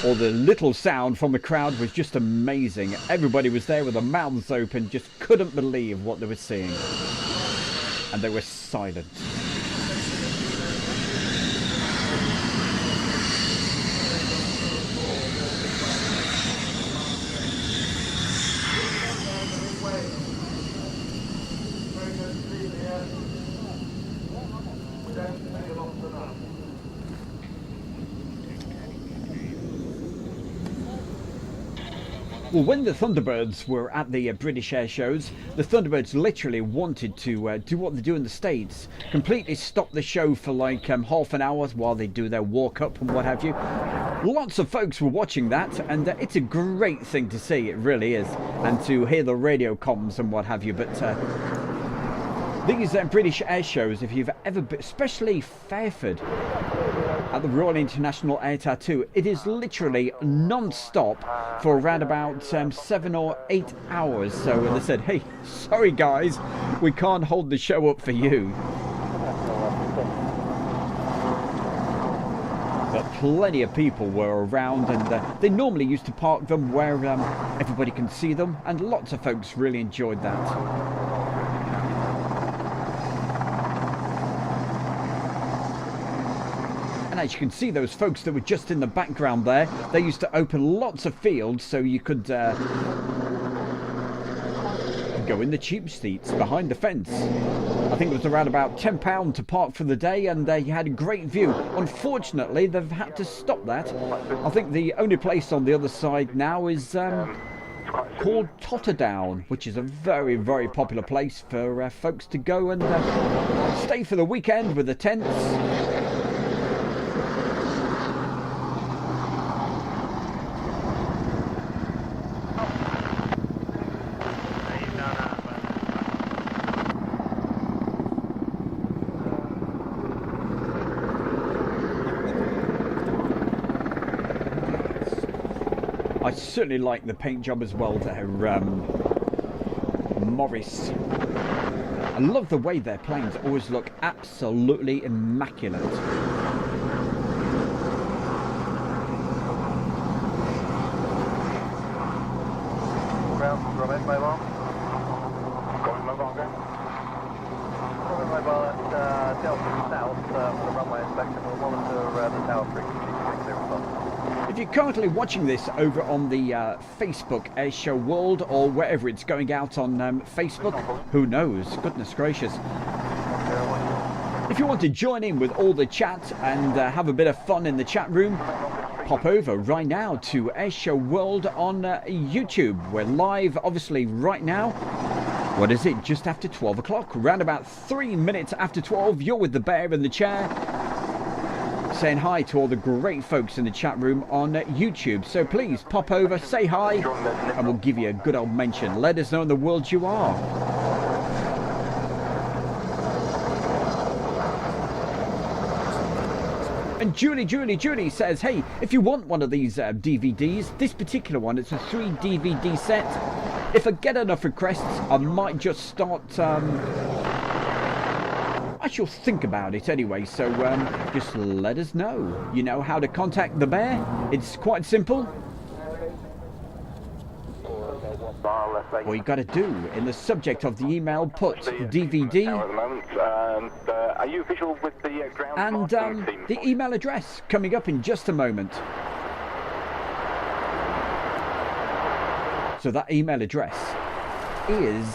or the little sound from the crowd, was just amazing. Everybody was there with their mouths open, just couldn't believe what they were seeing. And they were silent. Well, when the Thunderbirds were at the British air shows, the Thunderbirds literally wanted to do what they do in the States. Completely stop the show for like half an hour while they do their walk-up and what have you. Lots of folks were watching that, and it's a great thing to see, it really is. And to hear the radio comms and what have you. But these British air shows, if you've ever been, especially Fairford, at the Royal International Air Tattoo, it is literally non-stop for around about 7 or 8 hours. So they said, hey, sorry guys, we can't hold the show up for you. But plenty of people were around, and they normally used to park them where everybody can see them, and lots of folks really enjoyed that. And as you can see, those folks that were just in the background there, they used to open lots of fields so you could go in the cheap seats behind the fence. I think it was around about £10 to park for the day, and you had a great view. Unfortunately, they've had to stop that. I think the only place on the other side now is called Totterdown, which is a very, very popular place for folks to go and stay for the weekend with the tents. I certainly like the paint job as well there, Morris. I love the way their planes always look absolutely immaculate. Ground, Rovaniemi mobile. Going mobile again. Rovaniemi mobile at Delta South for the runway inspection. We'll monitor the tower you're currently watching this over on the Facebook Airshow World or wherever it's going out on Facebook, who knows? Goodness gracious. If you want to join in with all the chat and have a bit of fun in the chat room, pop over right now to Airshow World on YouTube. We're live, obviously, right now. What is it? Just after 12 o'clock. Around about 3 minutes after 12, you're with the bear in the chair, saying hi to all the great folks in the chat room on YouTube. So please pop over, say hi, and we'll give you a good old mention. Let us know in the world you are. And Julie says, hey, if you want one of these DVDs, this particular one, it's a 3 DVD set. If I get enough requests, I might just start, I shall think about it anyway, so just let us know. You know how to contact the bear? It's quite simple. All you got to do, in the subject of the email, put DVD are you visual with the ground and the email address coming up in just a moment. So that email address is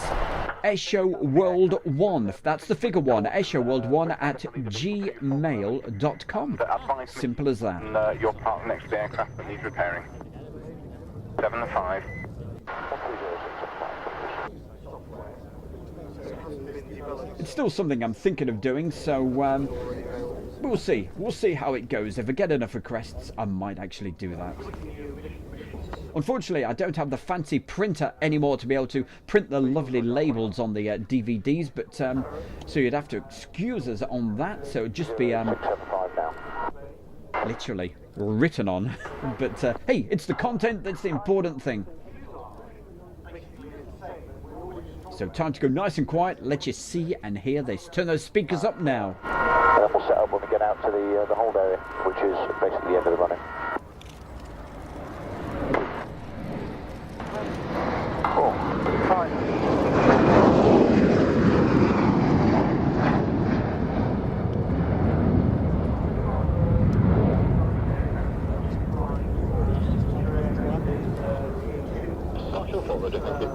airshowworld1, that's the figure 1, airshowworld1 at gmail.com. Simple as that. You're parked next to the aircraft that needs repairing. 7-5. It's still something I'm thinking of doing, so we'll see. We'll see how it goes. If I get enough requests, I might actually do that. Unfortunately, I don't have the fancy printer anymore to be able to print the lovely labels on the DVDs, but so you'd have to excuse us on that. So it'd just be literally written on. But hey, it's the content that's the important thing. So time to go nice and quiet, let you see and hear this. Turn those speakers up now. We'll set up when we get out to the hold area, which is basically the end of the running. Cool. Fine. Forward, thank you.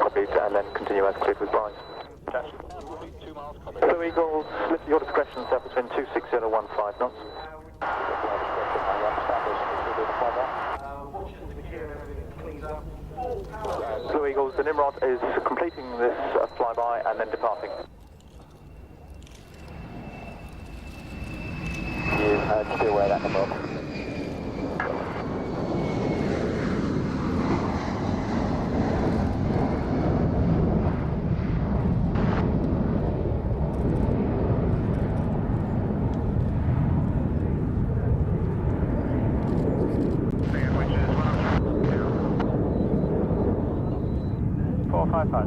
Copied, and then continue as cleared with lines. So Eagles, lift your discretion, set between 26015 knots. Blue Eagles, the Nimrod is completing this flyby and then departing. Just be aware of that, Nimrod.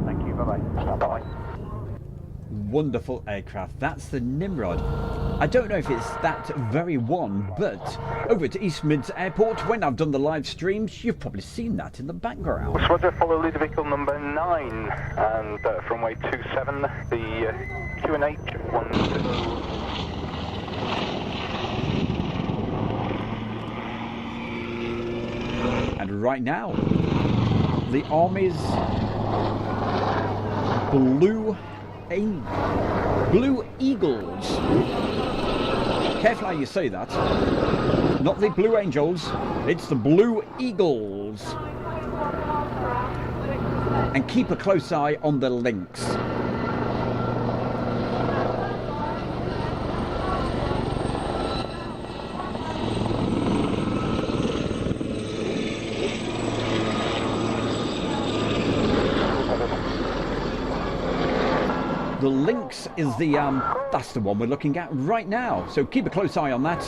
Thank you, bye-bye. Bye-bye. Wonderful aircraft. That's the Nimrod. I don't know if it's that very one, but over at East Mids Airport, when I've done the live streams, you've probably seen that in the background. Squadron, follow leader vehicle number 9, and from runway 27, the QNH 10. And right now, the Army's Blue Eagles. Careful how you say that. Not the Blue Angels, it's the Blue Eagles. And keep a close eye on the links. The Lynx is the, that's the one we're looking at right now. So keep a close eye on that.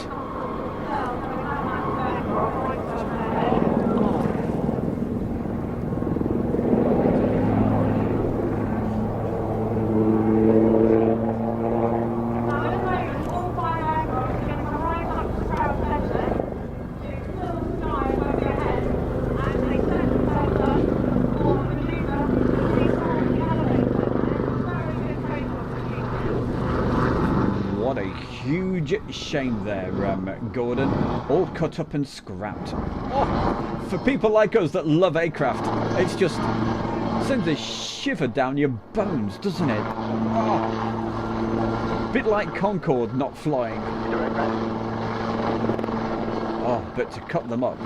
huge shame there, Gordon. All cut up and scrapped. Oh, for people like us that love aircraft, it's just sends a shiver down your bones, doesn't it? Oh. Bit like Concorde not flying. Oh, but to cut them up.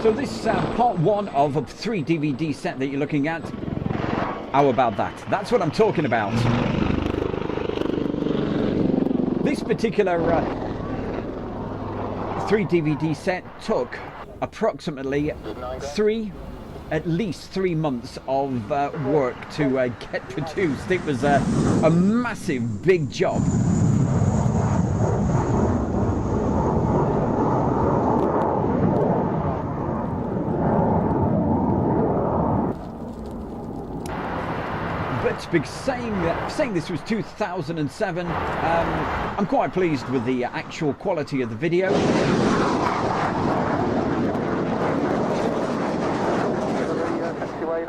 So this is part one of a 3 DVD set that you're looking at. How about that? That's what I'm talking about. This particular 3 DVD set took approximately at least 3 months of work to get produced. It was a massive, big job. Because saying this was 2007, I'm quite pleased with the actual quality of the video.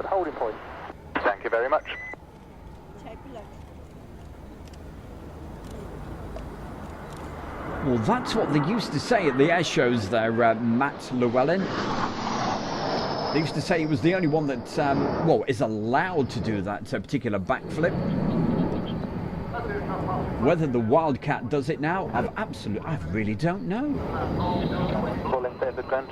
Holding point. Thank you very much. Well, that's what they used to say at the air shows there, Matt Llewellyn. They used to say he was the only one that, well, is allowed to do that particular backflip. Whether the Wildcat does it now, I really don't know. Calling David Grant.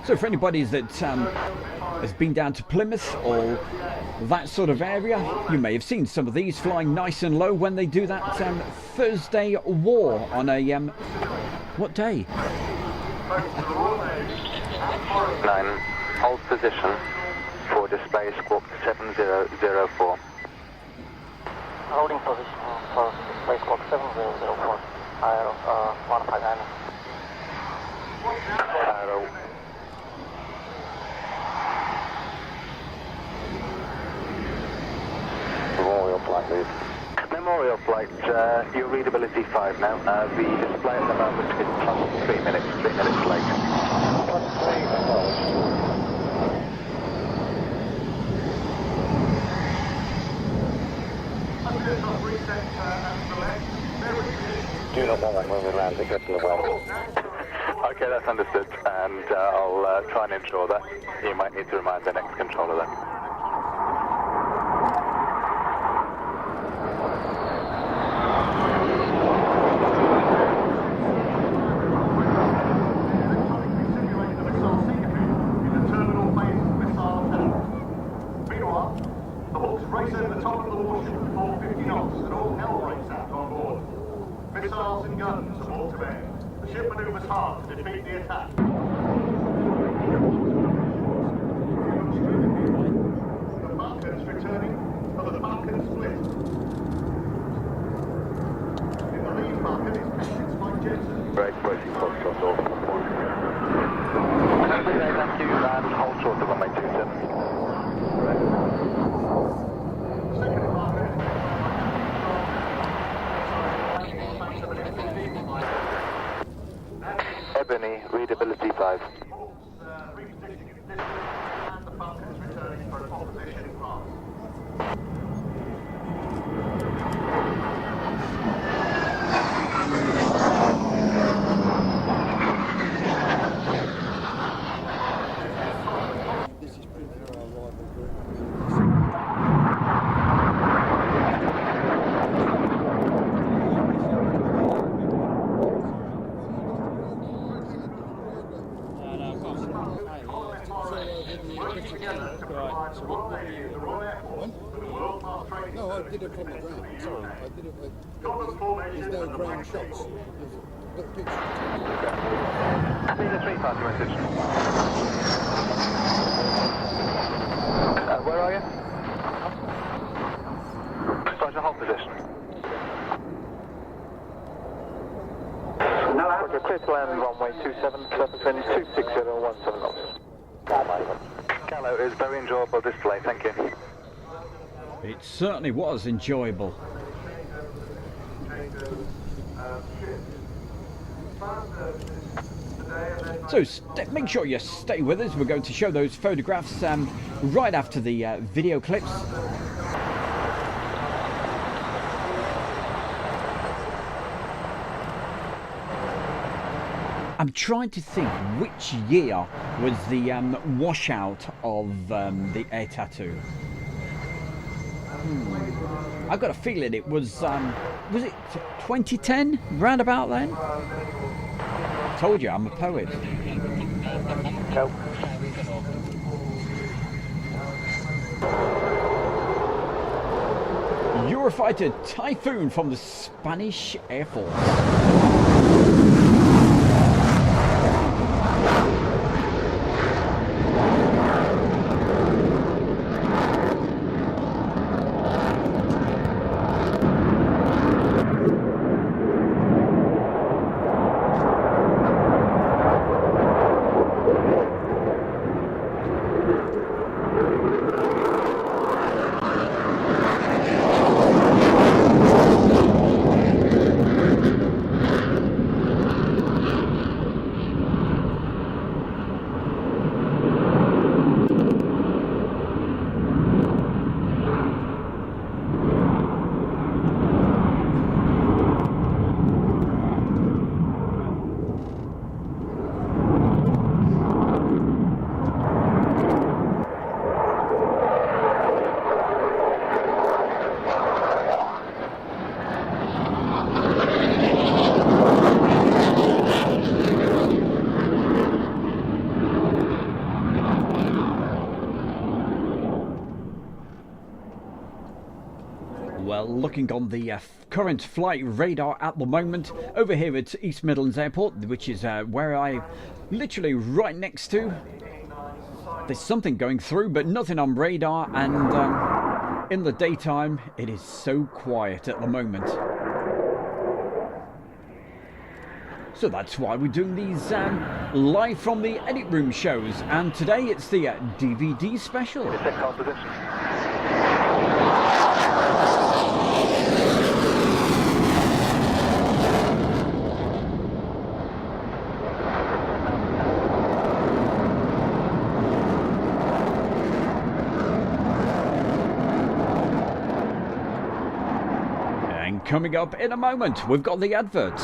So for anybody that has been down to Plymouth or that sort of area, you may have seen some of these flying nice and low when they do that Thursday war on a what day? 9, hold position for display squawk 7004. Holding position for display squawk 7004. Aero 159. Aero. Memorial flight, please. Memorial flight, your readability 5 now. The display at the moment is plus 3 minutes, 3 minutes late. Plus 3 Do not want that when we land, it gets in the way. Okay, that's understood, and I'll try and ensure that. You might need to remind the next controller then. Missiles and guns are all to bear. The ship maneuvers hard to defeat the attack. The Falcon's returning for the Falcon split. In the lead Falcon is Captain Mike Jensen. Right, waiting for control. Thank you, and hold short of runway 27. Right. Second Falcon is Ebony, readability 5. and the Falcon's returning for an opposition class. This is pretty our rival group. No, I did it from the ground. Sorry, I did it with. There's no ground shots. Look, picture. Need a 3-party message. Where are you? Roger, clear to land runway 27, surface wind 260 and 17 knots. Gallo, it was very enjoyable display, thank you. It certainly was enjoyable. So make sure you stay with us. We're going to show those photographs right after the video clips. I'm trying to think which year was the washout of the air tattoo. I've got a feeling it was it 2010, round about then? Told you, I'm a poet. Go. Eurofighter Typhoon from the Spanish Air Force. Looking on the current flight radar at the moment over here at East Midlands Airport, which is where I'm literally right next to. There's something going through, but nothing on radar, and in the daytime it is so quiet at the moment. So that's why we're doing these live from the edit room shows, and today it's the DVD special. Coming up in a moment, we've got the adverts.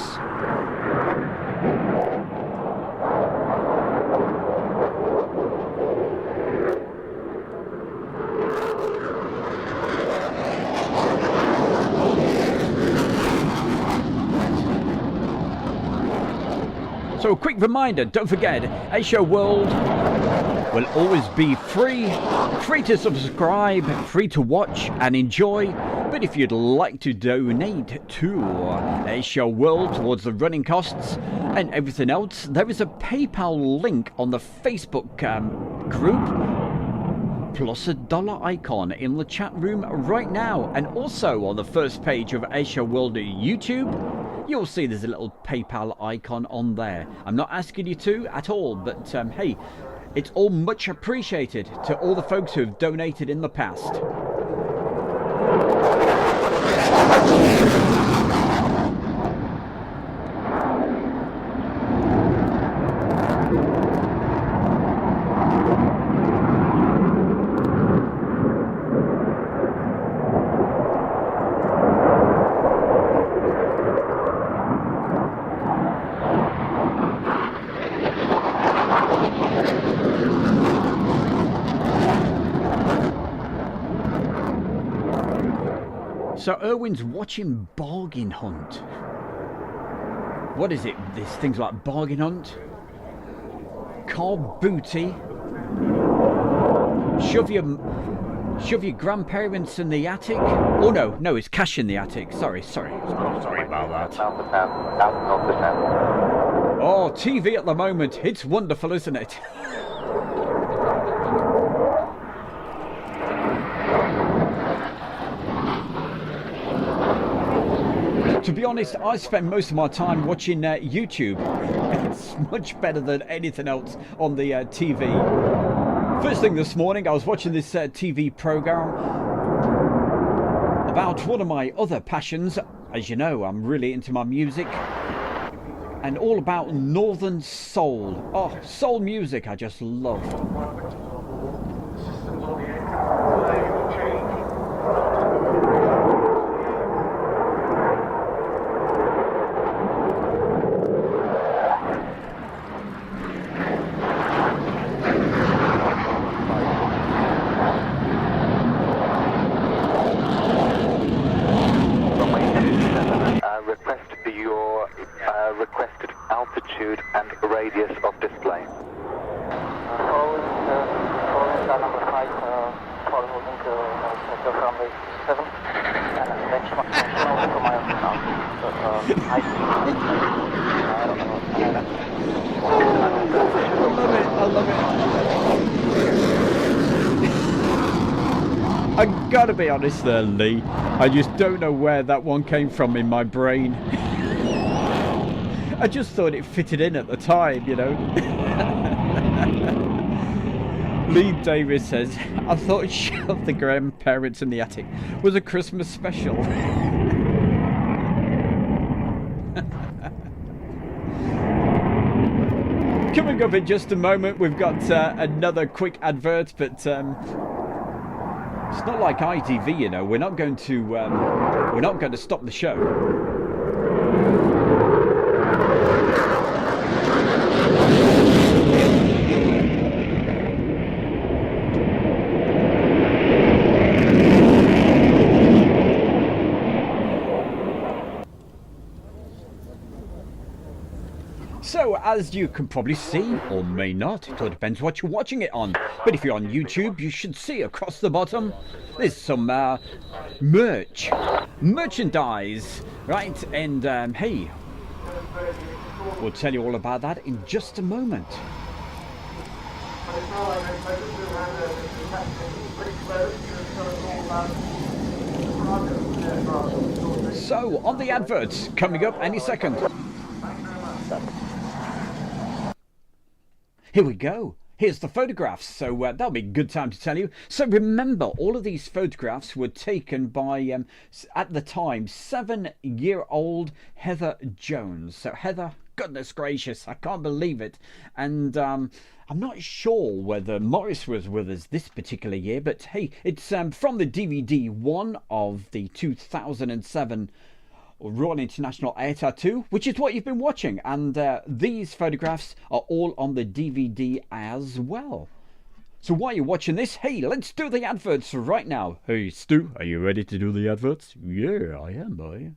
So a quick reminder, don't forget, Airshow World will always be free to subscribe, free to watch and enjoy. But if you'd like to donate to Airshow World towards the running costs and everything else, there is a PayPal link on the Facebook group, plus a dollar icon in the chat room right now, and also on the first page of Airshow World YouTube, you'll see there's a little PayPal icon on there. I'm not asking you to at all, but hey, it's all much appreciated to all the folks who have donated in the past. So Erwin's watching Bargain Hunt. What is it? This thing's like Bargain Hunt? Car booty. Shove your grandparents in the attic. Oh no, it's cash in the attic. Sorry about that. Oh, TV at the moment. It's wonderful, isn't it? To be honest, I spend most of my time watching YouTube. It's much better than anything else on the TV. First thing this morning, I was watching this TV program about one of my other passions. As you know, I'm really into my music. And all about Northern Soul. Oh, soul music I just love. Requested altitude and radius of display. Following star number 5, following holding sector runway 7, and benchmark for my height. I love it. I gotta be honest there, Lee. I just don't know where that one came from in my brain. I just thought it fitted in at the time, you know. Lee Davis says, I thought Shove the Grandparents in the Attic was a Christmas special. Coming up in just a moment, we've got another quick advert, but it's not like ITV, you know. We're not going to stop the show. So, as you can probably see, or may not, it all depends what you're watching it on. But if you're on YouTube, you should see across the bottom, there's some merchandise, right? And hey, we'll tell you all about that in just a moment. So, on the adverts, coming up any second. Here we go. Here's the photographs. So that'll be a good time to tell you. So remember, all of these photographs were taken by, at the time, 7-year-old Heather Jones. So Heather, goodness gracious, I can't believe it. And I'm not sure whether Morris was with us this particular year, but hey, it's from the DVD 1 of the 2007 Royal International Air Tattoo, which is what you've been watching, and these photographs are all on the DVD as well. So while you're watching this, hey, let's do the adverts right now. Hey Stu, are you ready to do the adverts? Yeah, I am, boy.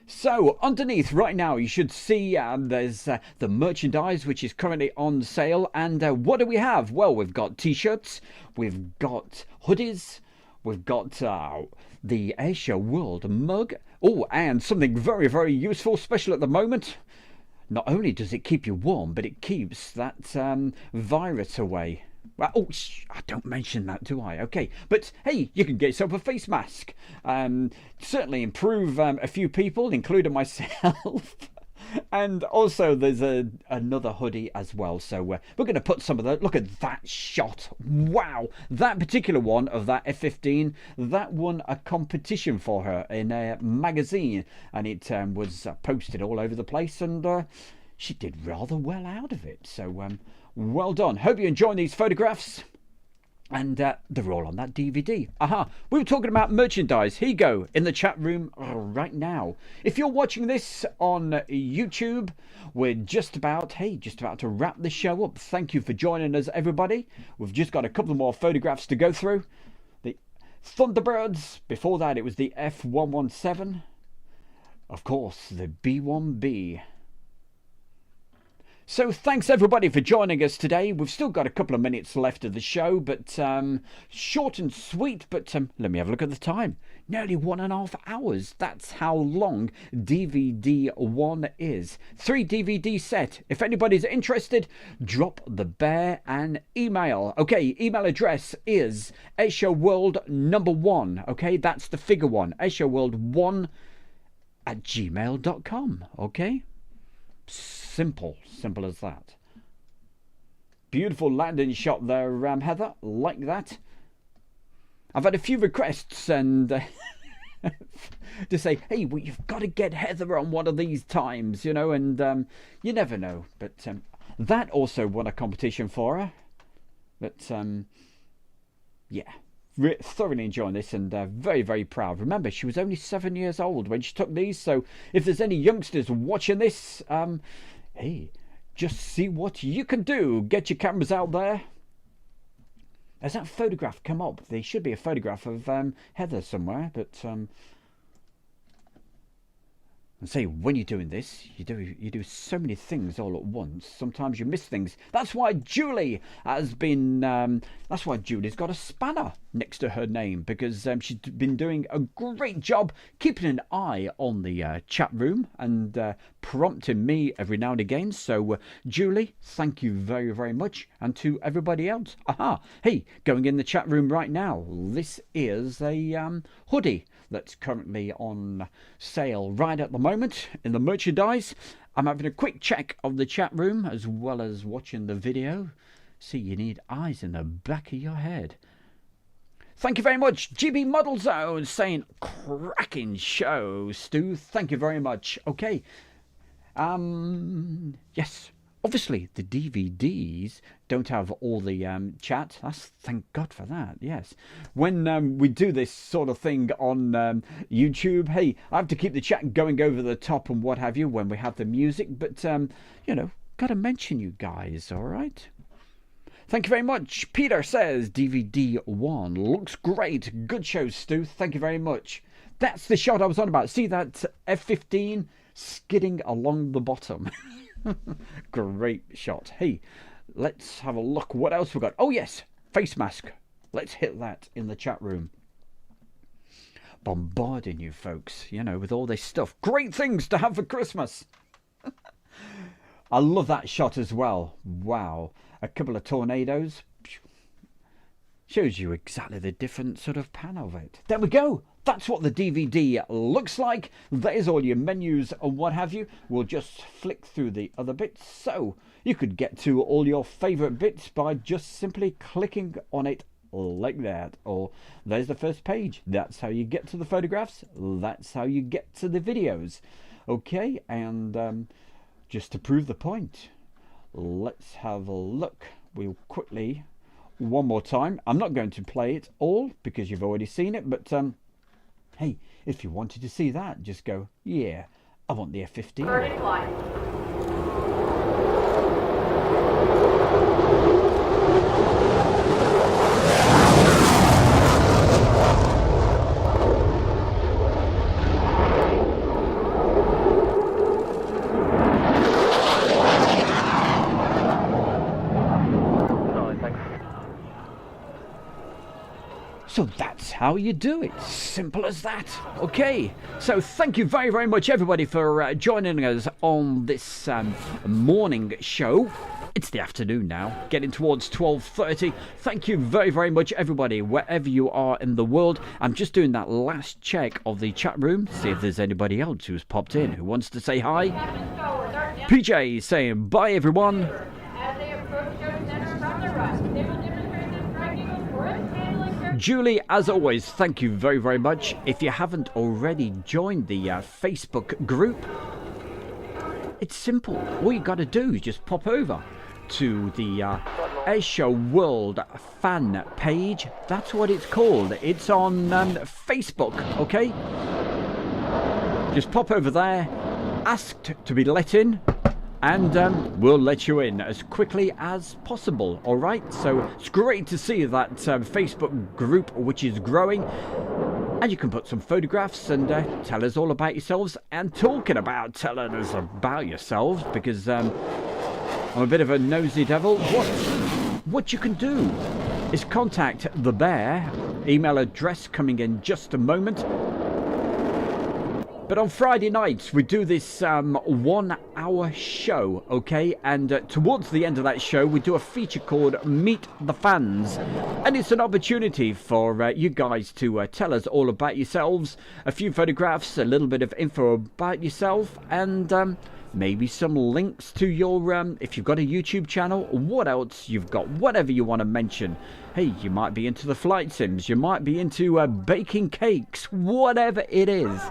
So underneath right now you should see there's the merchandise which is currently on sale, and what do we have? Well, we've got t-shirts, we've got hoodies, we've got the Airshow World mug. Oh, and something very, very useful, special at the moment. Not only does it keep you warm, but it keeps that virus away. Well, oh, I don't mention that, do I? Okay, but hey, you can get yourself a face mask. Certainly improve a few people, including myself. And also there's another hoodie as well. So we're going to put some of that. Look at that shot. Wow. That particular one of that F-15, that won a competition for her in a magazine. And it was posted all over the place. And she did rather well out of it. So well done. Hope you're enjoying these photographs. And they're all on that DVD. We were talking about merchandise. Here you go, in the chat room right now. If you're watching this on YouTube, we're just about to wrap the show up. Thank you for joining us, everybody. We've just got a couple more photographs to go through. The Thunderbirds. Before that, it was the F-117. Of course, the B-1B. So thanks everybody for joining us today. We've still got a couple of minutes left of the show, but short and sweet. But let me have a look at the time. Nearly 1.5 hours. That's how long DVD 1 is. 3 DVD set. If anybody's interested, drop the bear an email. Okay, email address is airshowworld1. Okay, that's the figure 1. airshowworld1@gmail.com. Okay. Simple as that. Beautiful landing shot there, Heather. Like that. I've had a few requests and to say, hey, well, you've got to get Heather on one of these times, you know, and you never know. But that also won a competition for her. But yeah, thoroughly enjoying this and very, very proud. Remember, she was only 7 years old when she took these. So if there's any youngsters watching this, hey, just see what you can do. Get your cameras out there. Has that photograph come up? There should be a photograph of Heather somewhere, but and say when you're doing this, you do so many things all at once. Sometimes you miss things. That's why Julie has been. That's why Julie's got a spanner next to her name, because she's been doing a great job keeping an eye on the chat room and prompting me every now and again. So Julie, thank you very, very much, and to everybody else. Aha! Hey, going in the chat room right now. This is a hoodie that's currently on sale right at the moment in the merchandise. I'm having a quick check of the chat room as well as watching the video. See, you need eyes in the back of your head. Thank you very much. GB Model Zone saying cracking show, Stu. Thank you very much. Okay. Yes. Obviously, the DVDs don't have all the chat. Thank God for that, yes. When we do this sort of thing on YouTube, hey, I have to keep the chat going over the top and what have you when we have the music. But, you know, got to mention you guys, all right? Thank you very much. Peter says DVD 1 looks great. Good show, Stu. Thank you very much. That's the shot I was on about. See that F-15 skidding along the bottom? Great shot. Hey, let's have a look. What else we got? Oh yes, face mask. Let's hit that in the chat room. Bombarding you folks, you know, with all this stuff. Great things to have for Christmas. I love that shot as well. Wow, a couple of tornadoes. Shows you exactly the different sort of pan of it. There we go. That's what the DVD looks like. There's all your menus and what have you. We'll just flick through the other bits. So you could get to all your favourite bits by just simply clicking on it like that. Or there's the first page. That's how you get to the photographs. That's how you get to the videos. Okay, and just to prove the point, let's have a look. We'll quickly, one more time. I'm not going to play it all because you've already seen it, but hey, if you wanted to see that, just go, yeah, I want the F-15. Bird in flight. So that's how you do it. Simple as that. Okay. So thank you very, very much, everybody, for joining us on this morning show. It's the afternoon now, getting towards 12:30. Thank you very, very much, everybody, wherever you are in the world. I'm just doing that last check of the chat room, see if there's anybody else who's popped in who wants to say hi. PJ saying bye, everyone. As they approach Joe Center from the right, they will demonstrate the striking for its handling. Julie, as always, thank you very, very much. If you haven't already joined the Facebook group, it's simple. All you got to do is just pop over to the Airshow World fan page. That's what it's called. It's on Facebook, okay? Just pop over there, ask to be let in, and we'll let you in as quickly as possible, all right? So it's great to see that Facebook group, which is growing, and you can put some photographs and tell us all about yourselves. And talking about telling us about yourselves, because I'm a bit of a nosy devil. What you can do is contact the Bear. Email address coming in just a moment. But on Friday nights, we do this 1 hour show, okay? And towards the end of that show, we do a feature called Meet the Fans. And it's an opportunity for you guys to tell us all about yourselves. A few photographs, a little bit of info about yourself, and maybe some links to your, if you've got a YouTube channel, what else you've got, whatever you want to mention. Hey, you might be into the flight sims, you might be into baking cakes, whatever it is.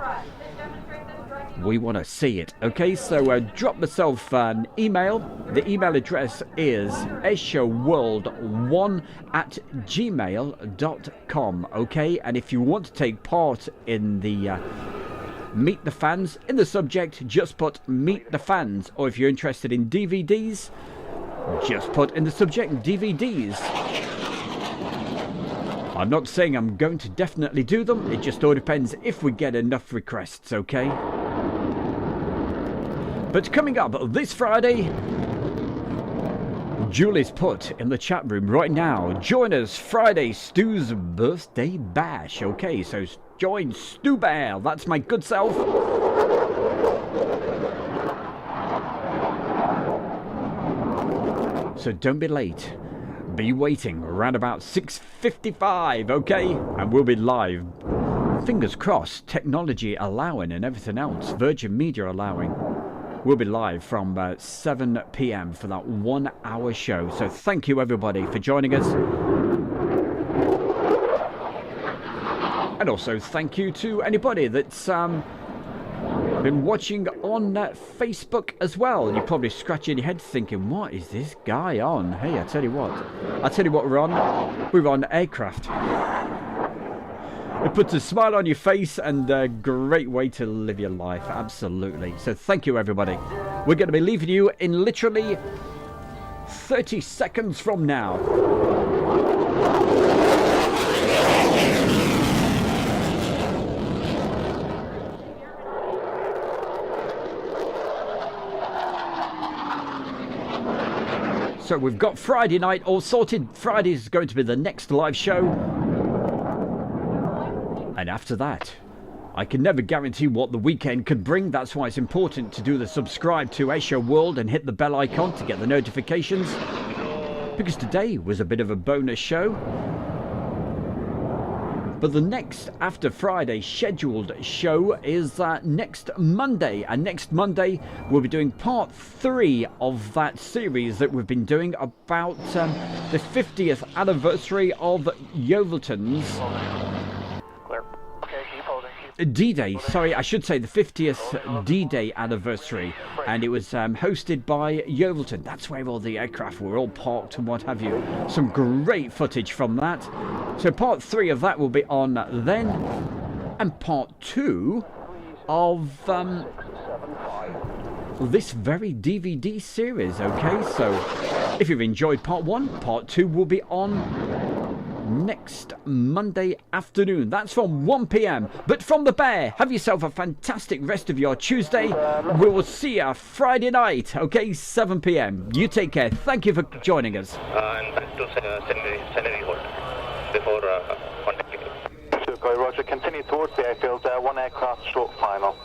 We want to see it, okay? So drop myself an email. The email address is airshowworld1@gmail.com, okay? And if you want to take part in the Meet the Fans, in the subject, just put Meet the Fans. Or if you're interested in DVDs, just put in the subject DVDs. I'm not saying I'm going to definitely do them. It just all depends if we get enough requests, okay? But coming up this Friday, Julie's put in the chat room right now, join us Friday, Stu's birthday bash. Okay, so join Stu Bear, that's my good self. So don't be late. Be waiting around about 6:55, okay? And we'll be live. Fingers crossed, technology allowing and everything else, Virgin Media allowing. We'll be live from 7 p.m. for that 1 hour show. So thank you everybody for joining us. And also thank you to anybody that's been watching on Facebook as well. You're probably scratching your head thinking, what is this guy on? Hey, I tell you what we're on. We're on aircraft. It puts a smile on your face and a great way to live your life, absolutely. So thank you everybody. We're going to be leaving you in literally 30 seconds from now. So we've got Friday night all sorted. Friday's going to be the next live show. And after that, I can never guarantee what the weekend could bring. That's why it's important to do the subscribe to Airshow World and hit the bell icon to get the notifications. Because today was a bit of a bonus show. But the next after Friday scheduled show is next Monday. And next Monday we'll be doing part 3 of that series that we've been doing about the 50th anniversary of Yeovilton's D-Day, sorry, I should say the 50th D-Day anniversary, and it was hosted by Yeovilton. That's where all the aircraft were all parked and what have you. Some great footage from that. So part 3 of that will be on then, and part 2 of this very DVD series, okay? So if you've enjoyed part 1, part 2 will be on next Monday afternoon. That's from 1 p.m. But from the Bear, have yourself a fantastic rest of your Tuesday. We will see you Friday night, okay, 7 p.m. You take care. Thank you for joining us. And to send a report before contacting you. Sukhoi, roger. Continue towards the airfield. 1 aircraft short final.